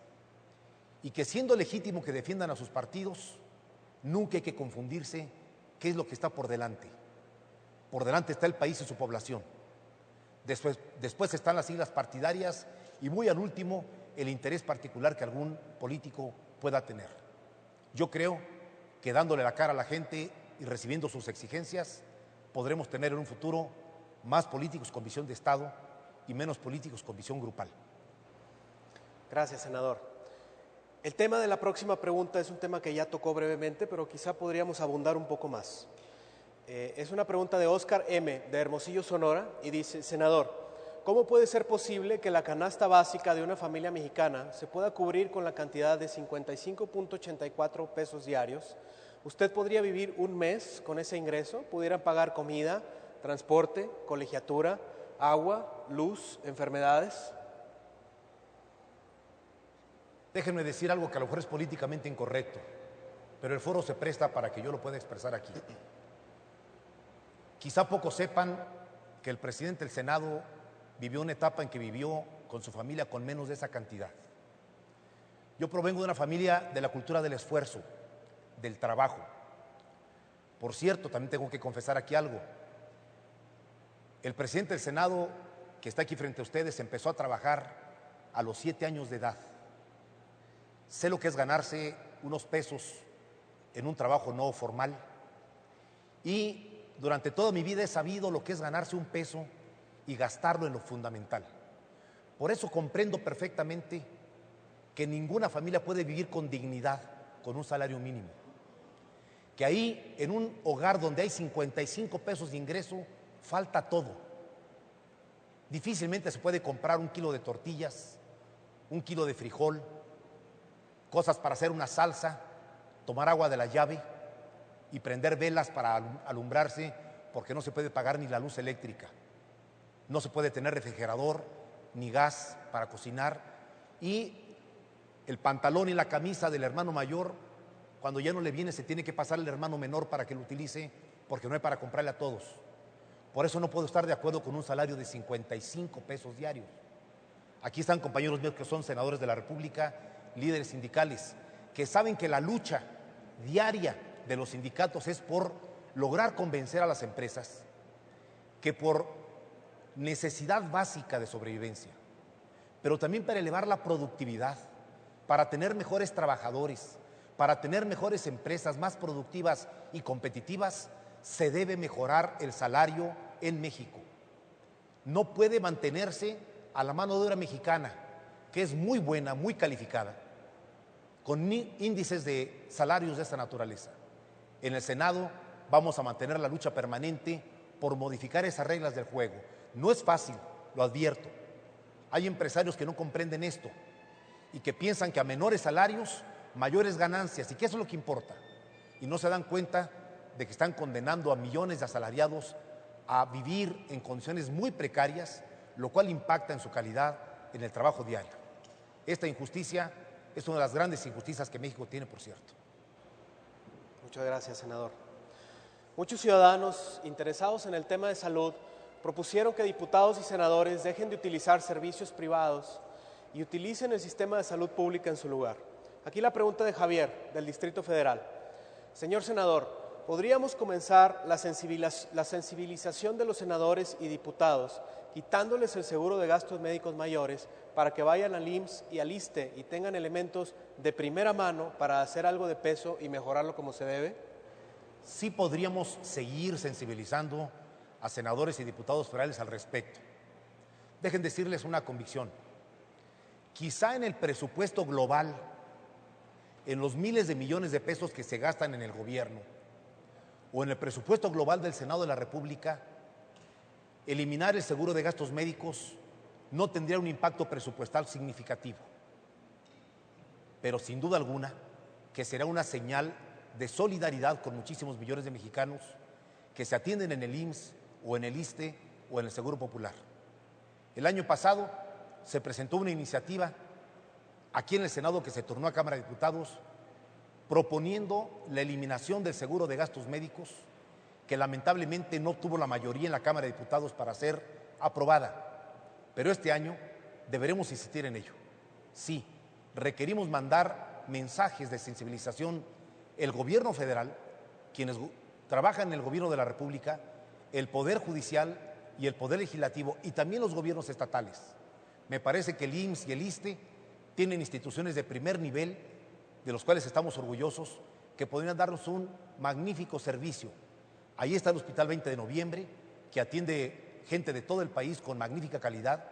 y que, siendo legítimo que defiendan a sus partidos, nunca hay que confundirse qué es lo que está por delante. Por delante está el país y su población. Después están las siglas partidarias y, muy al último, el interés particular que algún político pueda tener. Yo creo que dándole la cara a la gente y recibiendo sus exigencias, podremos tener en un futuro más políticos con visión de Estado y menos políticos con visión grupal. Gracias, senador. El tema de la próxima pregunta es un tema que ya tocó brevemente, pero quizá podríamos abundar un poco más. Es una pregunta de Oscar M., de Hermosillo, Sonora, y dice: senador, ¿cómo puede ser posible que la canasta básica de una familia mexicana se pueda cubrir con la cantidad de 55.84 pesos diarios? ¿Usted podría vivir un mes con ese ingreso? ¿Pudieran pagar comida, transporte, colegiatura, agua, luz, enfermedades? Déjenme decir algo que a lo mejor es políticamente incorrecto, pero el foro se presta para que yo lo pueda expresar aquí. Quizá pocos sepan que el presidente del Senado vivió una etapa en que vivió con su familia con menos de esa cantidad. Yo provengo de una familia de la cultura del esfuerzo, del trabajo. Por cierto, también tengo que confesar aquí algo. El presidente del Senado, que está aquí frente a ustedes, empezó a trabajar a los 7 años de edad. Sé lo que es ganarse unos pesos en un trabajo no formal y durante toda mi vida he sabido lo que es ganarse un peso y gastarlo en lo fundamental. Por eso comprendo perfectamente que ninguna familia puede vivir con dignidad con un salario mínimo. Que ahí, en un hogar donde hay 55 pesos de ingreso, falta todo. Difícilmente se puede comprar 1 kilo de tortillas, 1 kilo de frijol, cosas para hacer una salsa, tomar agua de la llave y prender velas para alumbrarse, porque no se puede pagar ni la luz eléctrica. No se puede tener refrigerador ni gas para cocinar, y el pantalón y la camisa del hermano mayor, cuando ya no le viene, se tiene que pasar al hermano menor para que lo utilice, porque no hay para comprarle a todos. Por eso no puedo estar de acuerdo con un salario de 55 pesos diarios. Aquí están compañeros míos que son senadores de la República, líderes sindicales, que saben que la lucha diaria de los sindicatos es por lograr convencer a las empresas que por necesidad básica de sobrevivencia, pero también para elevar la productividad, para tener mejores trabajadores, para tener mejores empresas más productivas y competitivas, se debe mejorar el salario en México. No puede mantenerse a la mano de obra mexicana, que es muy buena, muy calificada, con índices de salarios de esta naturaleza. En el Senado vamos a mantener la lucha permanente por modificar esas reglas del juego. No es fácil, lo advierto. Hay empresarios que no comprenden esto y que piensan que a menores salarios, mayores ganancias, y que eso es lo que importa. Y no se dan cuenta de que están condenando a millones de asalariados a vivir en condiciones muy precarias, lo cual impacta en su calidad en el trabajo diario. Esta injusticia es una de las grandes injusticias que México tiene, por cierto. Muchas gracias, senador. Muchos ciudadanos interesados en el tema de salud propusieron que diputados y senadores dejen de utilizar servicios privados y utilicen el sistema de salud pública en su lugar. Aquí la pregunta de Javier, del Distrito Federal. Señor senador, ¿podríamos comenzar la sensibilización de los senadores y diputados quitándoles el seguro de gastos médicos mayores para que vayan al IMSS y al ISSSTE y tengan elementos de primera mano para hacer algo de peso y mejorarlo como se debe? Sí podríamos seguir sensibilizando a senadores y diputados federales al respecto. Dejen decirles una convicción. Quizá en el presupuesto global, en los miles de millones de pesos que se gastan en el gobierno, o en el presupuesto global del Senado de la República, eliminar el seguro de gastos médicos no tendría un impacto presupuestal significativo, pero sin duda alguna que será una señal de solidaridad con muchísimos millones de mexicanos que se atienden en el IMSS o en el ISSSTE o en el Seguro Popular. El año pasado se presentó una iniciativa aquí en el Senado que se turnó a Cámara de Diputados proponiendo la eliminación del seguro de gastos médicos, que lamentablemente no tuvo la mayoría en la Cámara de Diputados para ser aprobada. Pero este año deberemos insistir en ello. Sí, requerimos mandar mensajes de sensibilización el gobierno federal, quienes trabajan en el gobierno de la República, el Poder Judicial y el Poder Legislativo, y también los gobiernos estatales. Me parece que el IMSS y el ISSSTE tienen instituciones de primer nivel, de los cuales estamos orgullosos, que podrían darnos un magnífico servicio. Ahí está el Hospital 20 de Noviembre, que atiende gente de todo el país con magnífica calidad.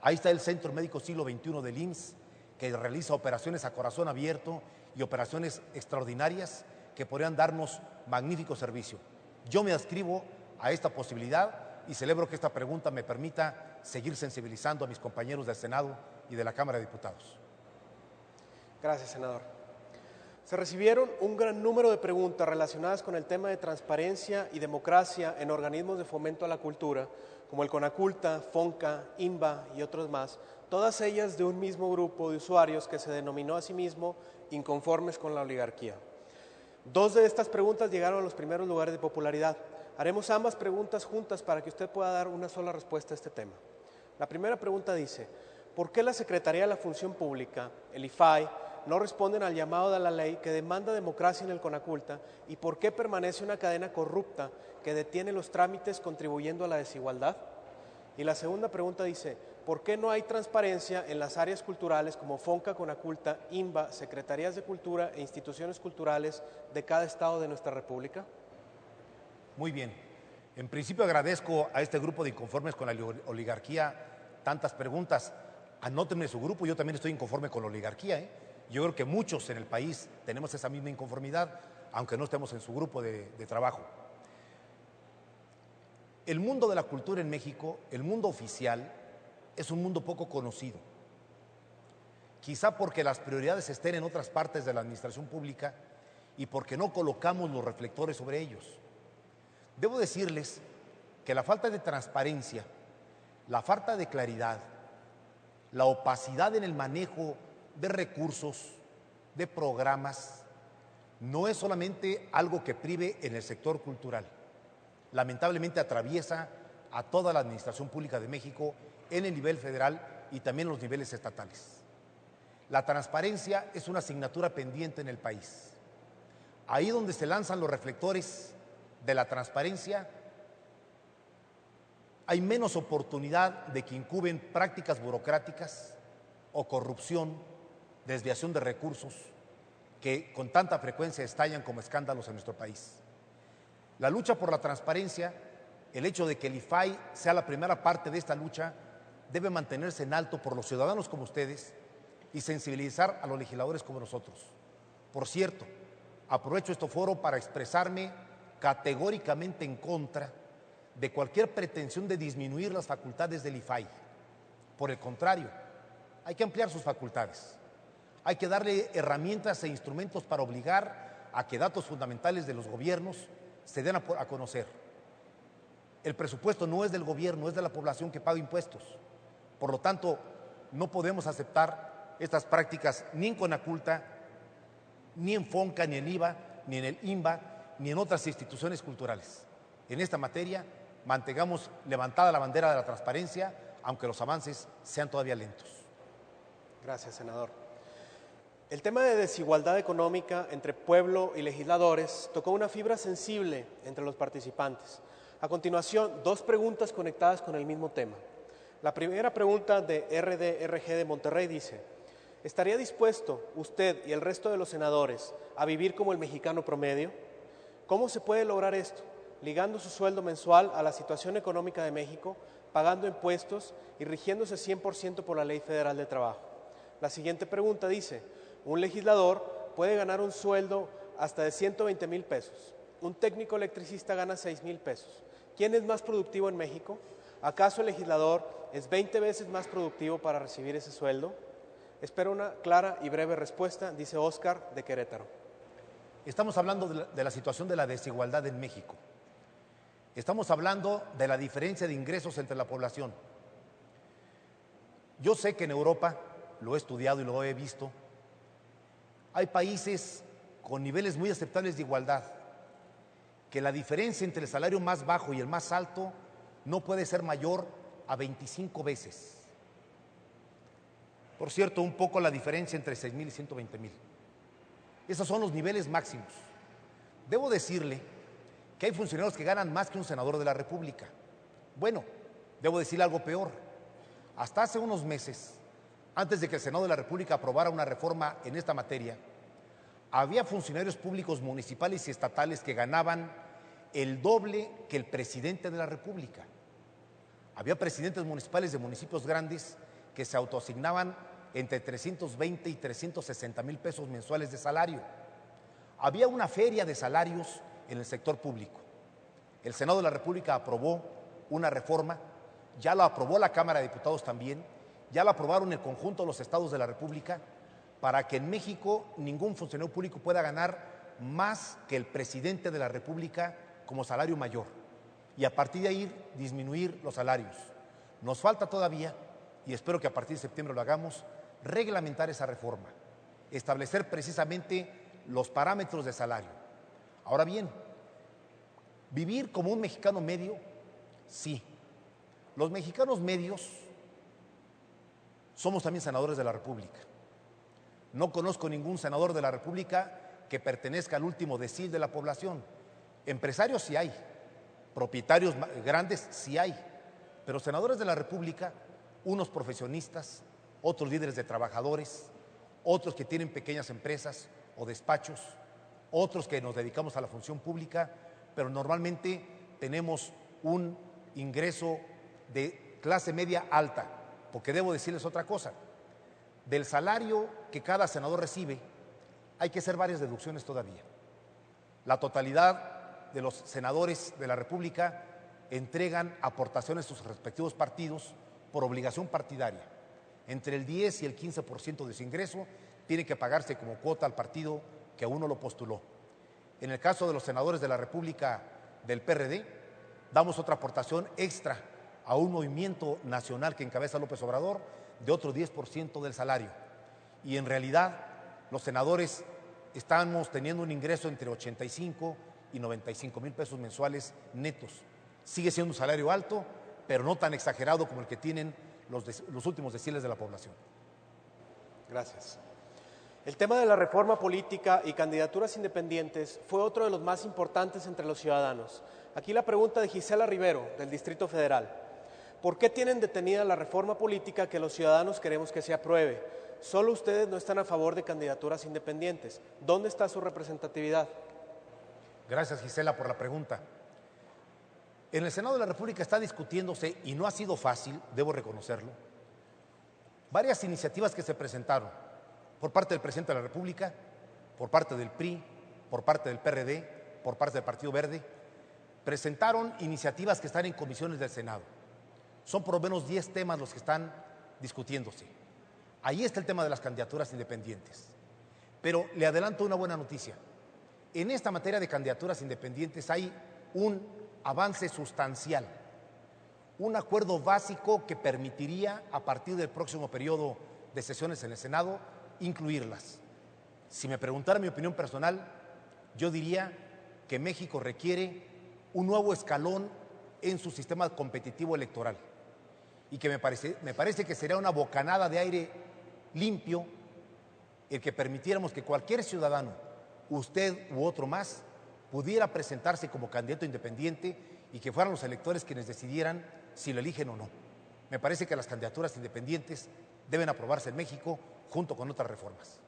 Ahí está el Centro Médico Siglo XXI del IMSS, que realiza operaciones a corazón abierto y operaciones extraordinarias que podrían darnos magnífico servicio. Yo me adscribo a esta posibilidad y celebro que esta pregunta me permita seguir sensibilizando a mis compañeros del Senado y de la Cámara de Diputados. Gracias, senador. Se recibieron un gran número de preguntas relacionadas con el tema de transparencia y democracia en organismos de fomento a la cultura, como el CONACULTA, FONCA, INBA y otros más, todas ellas de un mismo grupo de usuarios que se denominó a sí mismo inconformes con la oligarquía. 2 de estas preguntas llegaron a los primeros lugares de popularidad. Haremos ambas preguntas juntas para que usted pueda dar una sola respuesta a este tema. La primera pregunta dice, ¿por qué la Secretaría de la Función Pública, el IFAI, no responden al llamado de la ley que demanda democracia en el CONACULTA y por qué permanece una cadena corrupta que detiene los trámites contribuyendo a la desigualdad? Y la segunda pregunta dice, ¿por qué no hay transparencia en las áreas culturales como FONCA, CONACULTA, INBA, Secretarías de Cultura e instituciones culturales de cada estado de nuestra República? Muy bien. En principio agradezco a este grupo de inconformes con la oligarquía tantas preguntas. Anótenme su grupo, yo también estoy inconforme con la oligarquía. Yo creo que muchos en el país tenemos esa misma inconformidad, aunque no estemos en su grupo de trabajo. El mundo de la cultura en México, el mundo oficial, es un mundo poco conocido. Quizá porque las prioridades estén en otras partes de la administración pública y porque no colocamos los reflectores sobre ellos. Debo decirles que la falta de transparencia, la falta de claridad, la opacidad en el manejo de recursos, de programas, no es solamente algo que prive en el sector cultural. Lamentablemente atraviesa a toda la administración pública de México en el nivel federal y también en los niveles estatales. La transparencia es una asignatura pendiente en el país. Ahí donde se lanzan los reflectores de la transparencia, hay menos oportunidad de que incuben prácticas burocráticas o corrupción, desviación de recursos, que con tanta frecuencia estallan como escándalos en nuestro país. La lucha por la transparencia, el hecho de que el IFAI sea la primera parte de esta lucha, debe mantenerse en alto por los ciudadanos como ustedes y sensibilizar a los legisladores como nosotros. Por cierto, aprovecho este foro para expresarme categóricamente en contra de cualquier pretensión de disminuir las facultades del IFAI. Por el contrario, hay que ampliar sus facultades. Hay que darle herramientas e instrumentos para obligar a que datos fundamentales de los gobiernos se den a conocer. El presupuesto no es del gobierno, es de la población que paga impuestos. Por lo tanto, no podemos aceptar estas prácticas ni en CONACULTA, ni en FONCA, ni en IVA, ni en el INBA, ni en otras instituciones culturales. En esta materia, mantengamos levantada la bandera de la transparencia, aunque los avances sean todavía lentos. Gracias, senador. El tema de desigualdad económica entre pueblo y legisladores tocó una fibra sensible entre los participantes. A continuación, 2 preguntas conectadas con el mismo tema. La primera pregunta de RDRG de Monterrey dice, ¿estaría dispuesto usted y el resto de los senadores a vivir como el mexicano promedio? ¿Cómo se puede lograr esto? Ligando su sueldo mensual a la situación económica de México, pagando impuestos y rigiéndose 100% por la Ley Federal de Trabajo. La siguiente pregunta dice, un legislador puede ganar un sueldo hasta de 120,000 pesos. Un técnico electricista gana 6,000 pesos. ¿Quién es más productivo en México? ¿Acaso el legislador es 20 veces más productivo para recibir ese sueldo? Espero una clara y breve respuesta, dice Oscar de Querétaro. Estamos hablando de la situación de la desigualdad en México. Estamos hablando de la diferencia de ingresos entre la población. Yo sé que en Europa, lo he estudiado y lo he visto, hay países con niveles muy aceptables de igualdad, que la diferencia entre el salario más bajo y el más alto no puede ser mayor a 25 veces. Por cierto, un poco la diferencia entre 6,000 y 120,000. Esos son los niveles máximos. Debo decirle que hay funcionarios que ganan más que un senador de la República. Bueno, debo decirle algo peor. Hasta hace unos meses, antes de que el Senado de la República aprobara una reforma en esta materia, había funcionarios públicos municipales y estatales que ganaban el doble que el presidente de la República. Había presidentes municipales de municipios grandes que se autoasignaban entre 320 y 360,000 pesos mensuales de salario. Había una feria de salarios en el sector público. El Senado de la República aprobó una reforma, ya la aprobó la Cámara de Diputados también, ya la aprobaron el conjunto de los estados de la República, para que en México ningún funcionario público pueda ganar más que el presidente de la República como salario mayor y a partir de ahí disminuir los salarios. Nos falta todavía, y espero que a partir de septiembre lo hagamos, reglamentar esa reforma, establecer precisamente los parámetros de salario. Ahora bien, vivir como un mexicano medio, sí. Los mexicanos medios somos también senadores de la República. No conozco ningún senador de la República que pertenezca al último decil de la población. Empresarios sí hay, propietarios grandes sí hay, pero senadores de la República, unos profesionistas, otros líderes de trabajadores, otros que tienen pequeñas empresas o despachos, otros que nos dedicamos a la función pública, pero normalmente tenemos un ingreso de clase media alta, porque debo decirles otra cosa, del salario que cada senador recibe hay que hacer varias deducciones todavía. La totalidad de los senadores de la República entregan aportaciones a sus respectivos partidos por obligación partidaria. Entre el 10 y el 15% de su ingreso tiene que pagarse como cuota al partido que a uno lo postuló. En el caso de los senadores de la República del PRD, damos otra aportación extra a un movimiento nacional que encabeza López Obrador de otro 10% del salario. Y en realidad los senadores estamos teniendo un ingreso entre 85 y 95 mil pesos mensuales netos. Sigue siendo un salario alto, pero no tan exagerado como el que tienen los últimos deciles de la población. Gracias. El tema de la reforma política y candidaturas independientes fue otro de los más importantes entre los ciudadanos. Aquí la pregunta de Gisela Rivero, del Distrito Federal. ¿Por qué tienen detenida la reforma política que los ciudadanos queremos que se apruebe? Solo ustedes no están a favor de candidaturas independientes. ¿Dónde está su representatividad? Gracias, Gisela, por la pregunta. En el Senado de la República está discutiéndose, y no ha sido fácil, debo reconocerlo, varias iniciativas que se presentaron por parte del presidente de la República, por parte del PRI, por parte del PRD, por parte del Partido Verde. Presentaron iniciativas que están en comisiones del Senado. Son por lo menos 10 temas los que están discutiéndose. Ahí está el tema de las candidaturas independientes. Pero le adelanto una buena noticia. En esta materia de candidaturas independientes hay un avance sustancial, un acuerdo básico que permitiría, a partir del próximo periodo de sesiones en el Senado, incluirlas. Si me preguntara mi opinión personal, yo diría que México requiere un nuevo escalón en su sistema competitivo electoral y que me parece que sería una bocanada de aire limpio el que permitiéramos que cualquier ciudadano, usted u otro más, pudiera presentarse como candidato independiente y que fueran los electores quienes decidieran si lo eligen o no. Me parece que las candidaturas independientes deben aprobarse en México junto con otras reformas.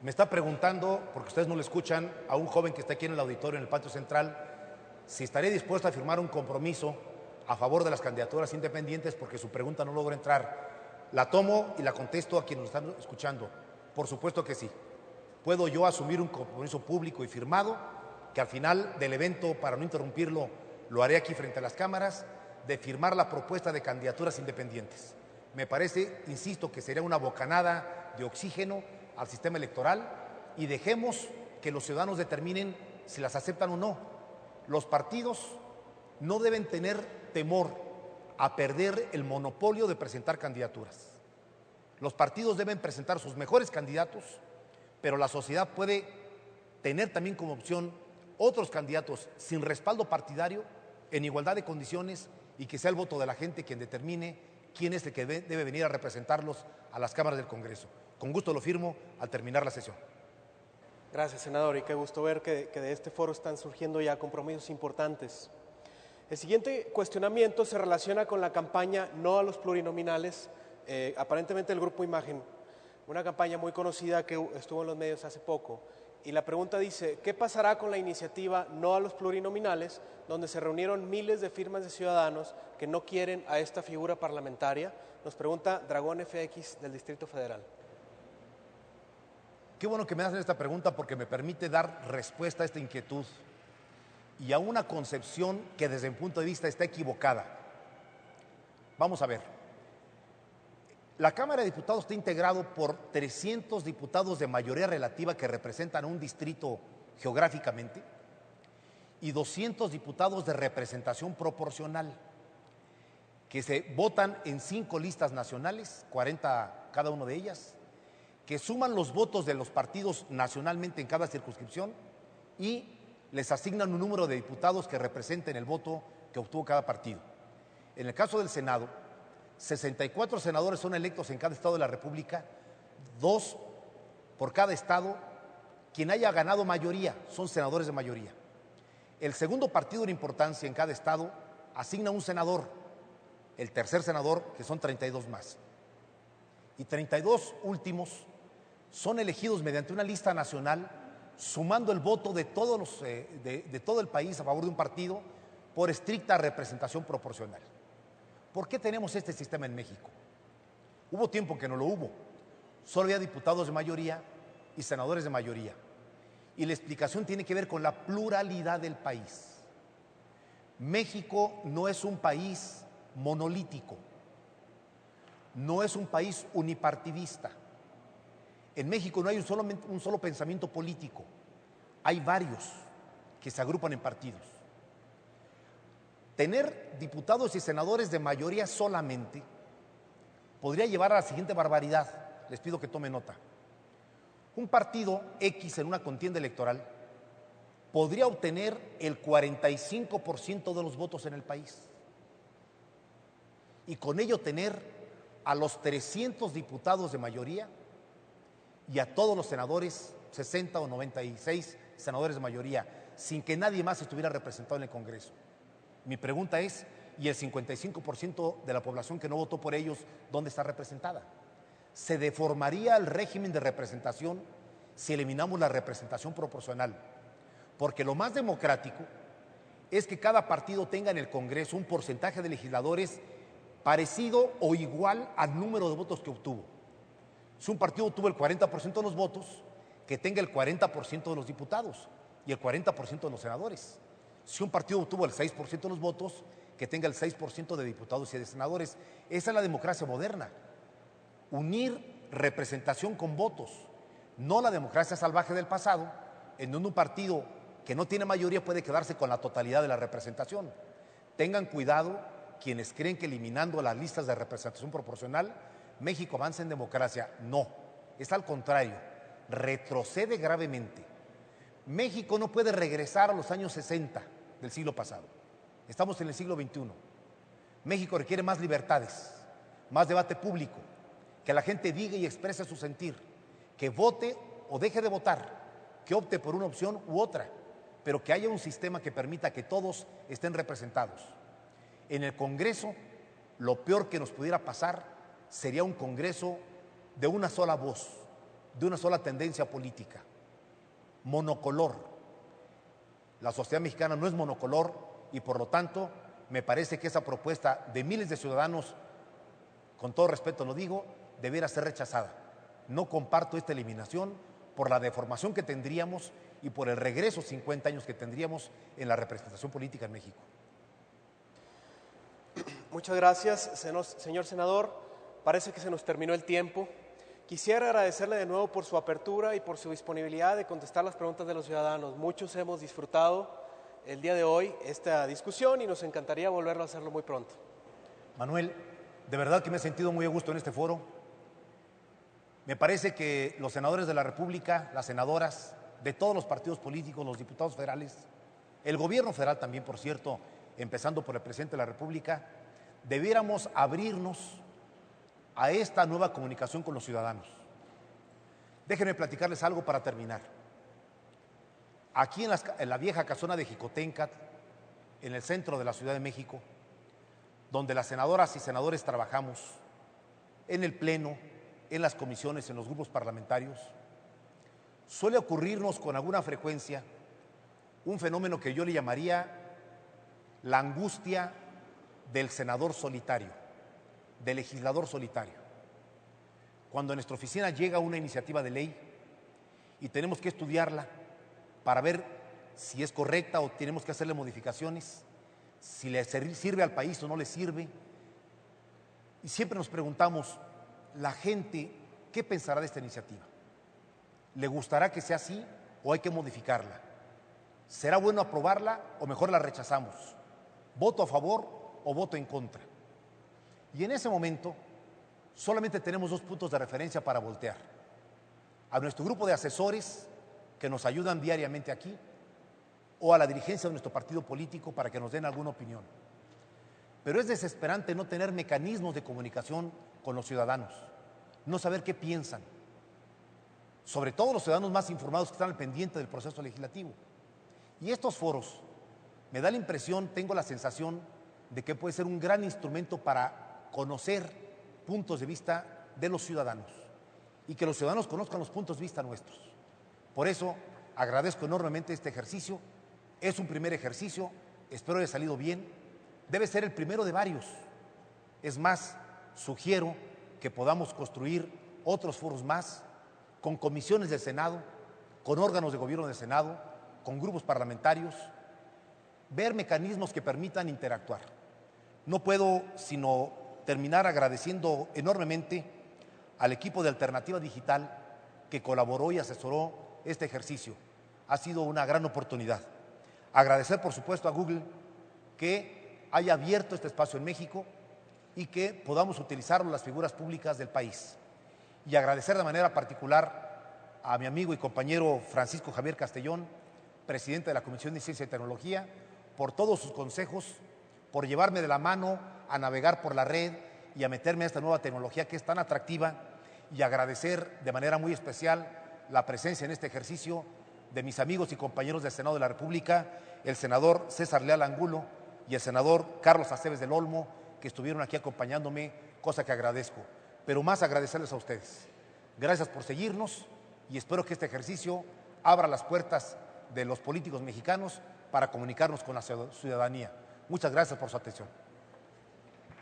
Me está preguntando, porque ustedes no lo escuchan, a un joven que está aquí en el auditorio, en el patio central, si estaría dispuesto a firmar un compromiso a favor de las candidaturas independientes, porque su pregunta no logra entrar. La tomo y la contesto a quienes nos están escuchando. Por supuesto que sí. Puedo yo asumir un compromiso público y firmado, que al final del evento, para no interrumpirlo, lo haré aquí frente a las cámaras, de firmar la propuesta de candidaturas independientes. Me parece, insisto, que sería una bocanada de oxígeno al sistema electoral y dejemos que los ciudadanos determinen si las aceptan o no. Los partidos no deben tener temor a perder el monopolio de presentar candidaturas. Los partidos deben presentar sus mejores candidatos, pero la sociedad puede tener también como opción otros candidatos sin respaldo partidario, en igualdad de condiciones, y que sea el voto de la gente quien determine quién es el que debe venir a representarlos a las cámaras del Congreso. Con gusto lo firmo al terminar la sesión. Gracias, senador, y qué gusto ver que de este foro están surgiendo ya compromisos importantes. El siguiente cuestionamiento se relaciona con la campaña No a los Plurinominales, aparentemente el Grupo Imagen, una campaña muy conocida que estuvo en los medios hace poco. Y la pregunta dice, ¿qué pasará con la iniciativa No a los Plurinominales, donde se reunieron miles de firmas de ciudadanos que no quieren a esta figura parlamentaria? Nos pregunta Dragón FX del Distrito Federal. Qué bueno que me hacen esta pregunta porque me permite dar respuesta a esta inquietud y a una concepción que desde mi punto de vista está equivocada. Vamos a ver. La Cámara de Diputados está integrado por 300 diputados de mayoría relativa que representan a un distrito geográficamente y 200 diputados de representación proporcional. que se votan en 5 listas nacionales, 40 cada una de ellas, que suman los votos de los partidos nacionalmente en cada circunscripción y les asignan un número de diputados que representen el voto que obtuvo cada partido. En el caso del Senado, 64 senadores son electos en cada estado de la República, 2 por cada estado. Quien haya ganado mayoría son senadores de mayoría. El segundo partido en importancia en cada estado asigna un senador, el tercer senador, que son 32 más. Y 32 últimos son elegidos mediante una lista nacional, sumando el voto de todo el país a favor de un partido por estricta representación proporcional. ¿Por qué tenemos este sistema en México? Hubo tiempo que no lo hubo. Solo había diputados de mayoría y senadores de mayoría. Y la explicación tiene que ver con la pluralidad del país. México no es un país monolítico, no es un país unipartidista. En México no hay un solo pensamiento político, hay varios que se agrupan en partidos. Tener diputados y senadores de mayoría solamente podría llevar a la siguiente barbaridad, les pido que tomen nota. Un partido X en una contienda electoral podría obtener el 45% de los votos en el país y con ello tener a los 300 diputados de mayoría y a todos los senadores, 60 o 96 senadores de mayoría, sin que nadie más estuviera representado en el Congreso. Mi pregunta es, ¿y el 55% de la población que no votó por ellos, dónde está representada? Se deformaría el régimen de representación si eliminamos la representación proporcional, porque lo más democrático es que cada partido tenga en el Congreso un porcentaje de legisladores parecido o igual al número de votos que obtuvo. Si un partido obtuvo el 40% de los votos, que tenga el 40% de los diputados y el 40% de los senadores. Si un partido obtuvo el 6% de los votos, que tenga el 6% de diputados y de senadores. Esa es la democracia moderna. Unir representación con votos, no la democracia salvaje del pasado, en donde un partido que no tiene mayoría puede quedarse con la totalidad de la representación. Tengan cuidado quienes creen que eliminando las listas de representación proporcional, México avanza en democracia. No, es al contrario, retrocede gravemente. México no puede regresar a los años 60 del siglo pasado. Estamos en el siglo XXI. México requiere más libertades, más debate público, que la gente diga y exprese su sentir, que vote o deje de votar, que opte por una opción u otra, pero que haya un sistema que permita que todos estén representados. En el Congreso, lo peor que nos pudiera pasar sería un Congreso de una sola voz, de una sola tendencia política, monocolor. La sociedad mexicana no es monocolor y por lo tanto me parece que esa propuesta de miles de ciudadanos, con todo respeto lo digo, debiera ser rechazada. No comparto esta eliminación por la deformación que tendríamos y por el regreso 50 años que tendríamos en la representación política en México. Muchas gracias, señor senador. Parece que se nos terminó el tiempo. Quisiera agradecerle de nuevo por su apertura y por su disponibilidad de contestar las preguntas de los ciudadanos. Muchos hemos disfrutado el día de hoy esta discusión y nos encantaría volverlo a hacerlo muy pronto. Manuel, de verdad que me he sentido muy a gusto en este foro. Me parece que los senadores de la República, las senadoras de todos los partidos políticos, los diputados federales, el gobierno federal también, por cierto, empezando por el presidente de la República, debiéramos abrirnos a esta nueva comunicación con los ciudadanos. Déjenme platicarles algo para terminar. Aquí en la vieja casona de Jicotencat, en el centro de la Ciudad de México, donde las senadoras y senadores trabajamos, en el Pleno, en las comisiones, en los grupos parlamentarios, suele ocurrirnos con alguna frecuencia un fenómeno que yo le llamaría la angustia del senador solitario, del legislador solitario. Cuando a nuestra oficina llega una iniciativa de ley y tenemos que estudiarla para ver si es correcta o tenemos que hacerle modificaciones, si le sirve al país o no le sirve, y siempre nos preguntamos, la gente, ¿qué pensará de esta iniciativa? ¿Le gustará que sea así o hay que modificarla? ¿Será bueno aprobarla o mejor la rechazamos? ¿Voto a favor o voto en contra? Y en ese momento solamente tenemos 2 puntos de referencia para voltear. A nuestro grupo de asesores que nos ayudan diariamente aquí, o a la dirigencia de nuestro partido político para que nos den alguna opinión. Pero es desesperante no tener mecanismos de comunicación con los ciudadanos, no saber qué piensan, sobre todo los ciudadanos más informados que están al pendiente del proceso legislativo. Y estos foros, me da la impresión, tengo la sensación de que puede ser un gran instrumento para conocer puntos de vista de los ciudadanos y que los ciudadanos conozcan los puntos de vista nuestros. Por eso agradezco enormemente este ejercicio. Es un primer ejercicio, espero haya salido bien. Debe ser el primero de varios. Es más, sugiero que podamos construir otros foros más, con comisiones del Senado, con órganos de gobierno del Senado, con grupos parlamentarios, ver mecanismos que permitan interactuar. No puedo sino terminar agradeciendo enormemente al equipo de Alternativa Digital que colaboró y asesoró este ejercicio. Ha sido una gran oportunidad. Agradecer, por supuesto, a Google que haya abierto este espacio en México y que podamos utilizarlo las figuras públicas del país. Y agradecer de manera particular a mi amigo y compañero Francisco Javier Castellón, presidente de la Comisión de Ciencia y Tecnología, por todos sus consejos, por llevarme de la mano a navegar por la red y a meterme a esta nueva tecnología que es tan atractiva, y agradecer de manera muy especial la presencia en este ejercicio de mis amigos y compañeros del Senado de la República, el senador César Leal Angulo y el senador Carlos Aceves del Olmo, que estuvieron aquí acompañándome, cosa que agradezco. Pero más agradecerles a ustedes. Gracias por seguirnos y espero que este ejercicio abra las puertas de los políticos mexicanos para comunicarnos con la ciudadanía. Muchas gracias por su atención.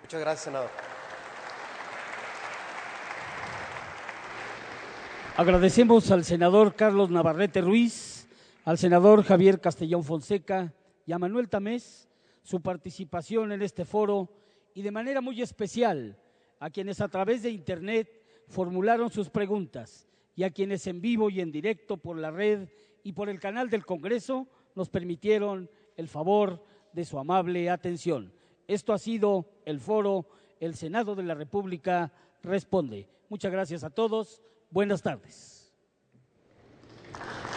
Muchas gracias, senador. Agradecemos al senador Carlos Navarrete Ruiz, al senador Javier Castellón Fonseca y a Manuel Tamés su participación en este foro y de manera muy especial a quienes a través de Internet formularon sus preguntas y a quienes en vivo y en directo por la red y por el canal del Congreso nos permitieron el favor de su amable atención. Esto ha sido el foro El Senado de la República Responde. Muchas gracias a todos. Buenas tardes.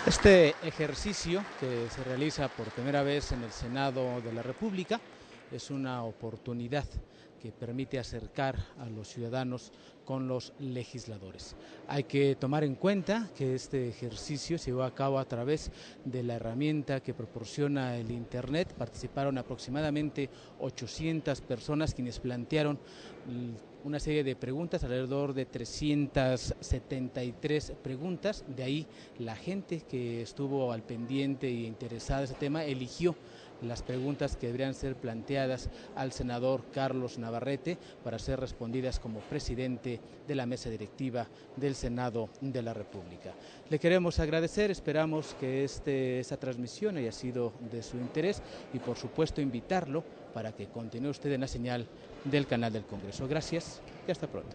Este ejercicio que se realiza por primera vez en el Senado de la República es una oportunidad que permite acercar a los ciudadanos con los legisladores. Hay que tomar en cuenta que este ejercicio se llevó a cabo a través de la herramienta que proporciona el Internet. Participaron aproximadamente 800 personas quienes plantearon una serie de preguntas, alrededor de 373 preguntas. De ahí la gente que estuvo al pendiente e interesada en ese tema eligió las preguntas que deberían ser planteadas al senador Carlos Navarrete para ser respondidas como presidente de la mesa directiva del Senado de la República. Le queremos agradecer, esperamos que esta transmisión haya sido de su interés y por supuesto invitarlo para que continúe usted en la señal del canal del Congreso. Gracias y hasta pronto.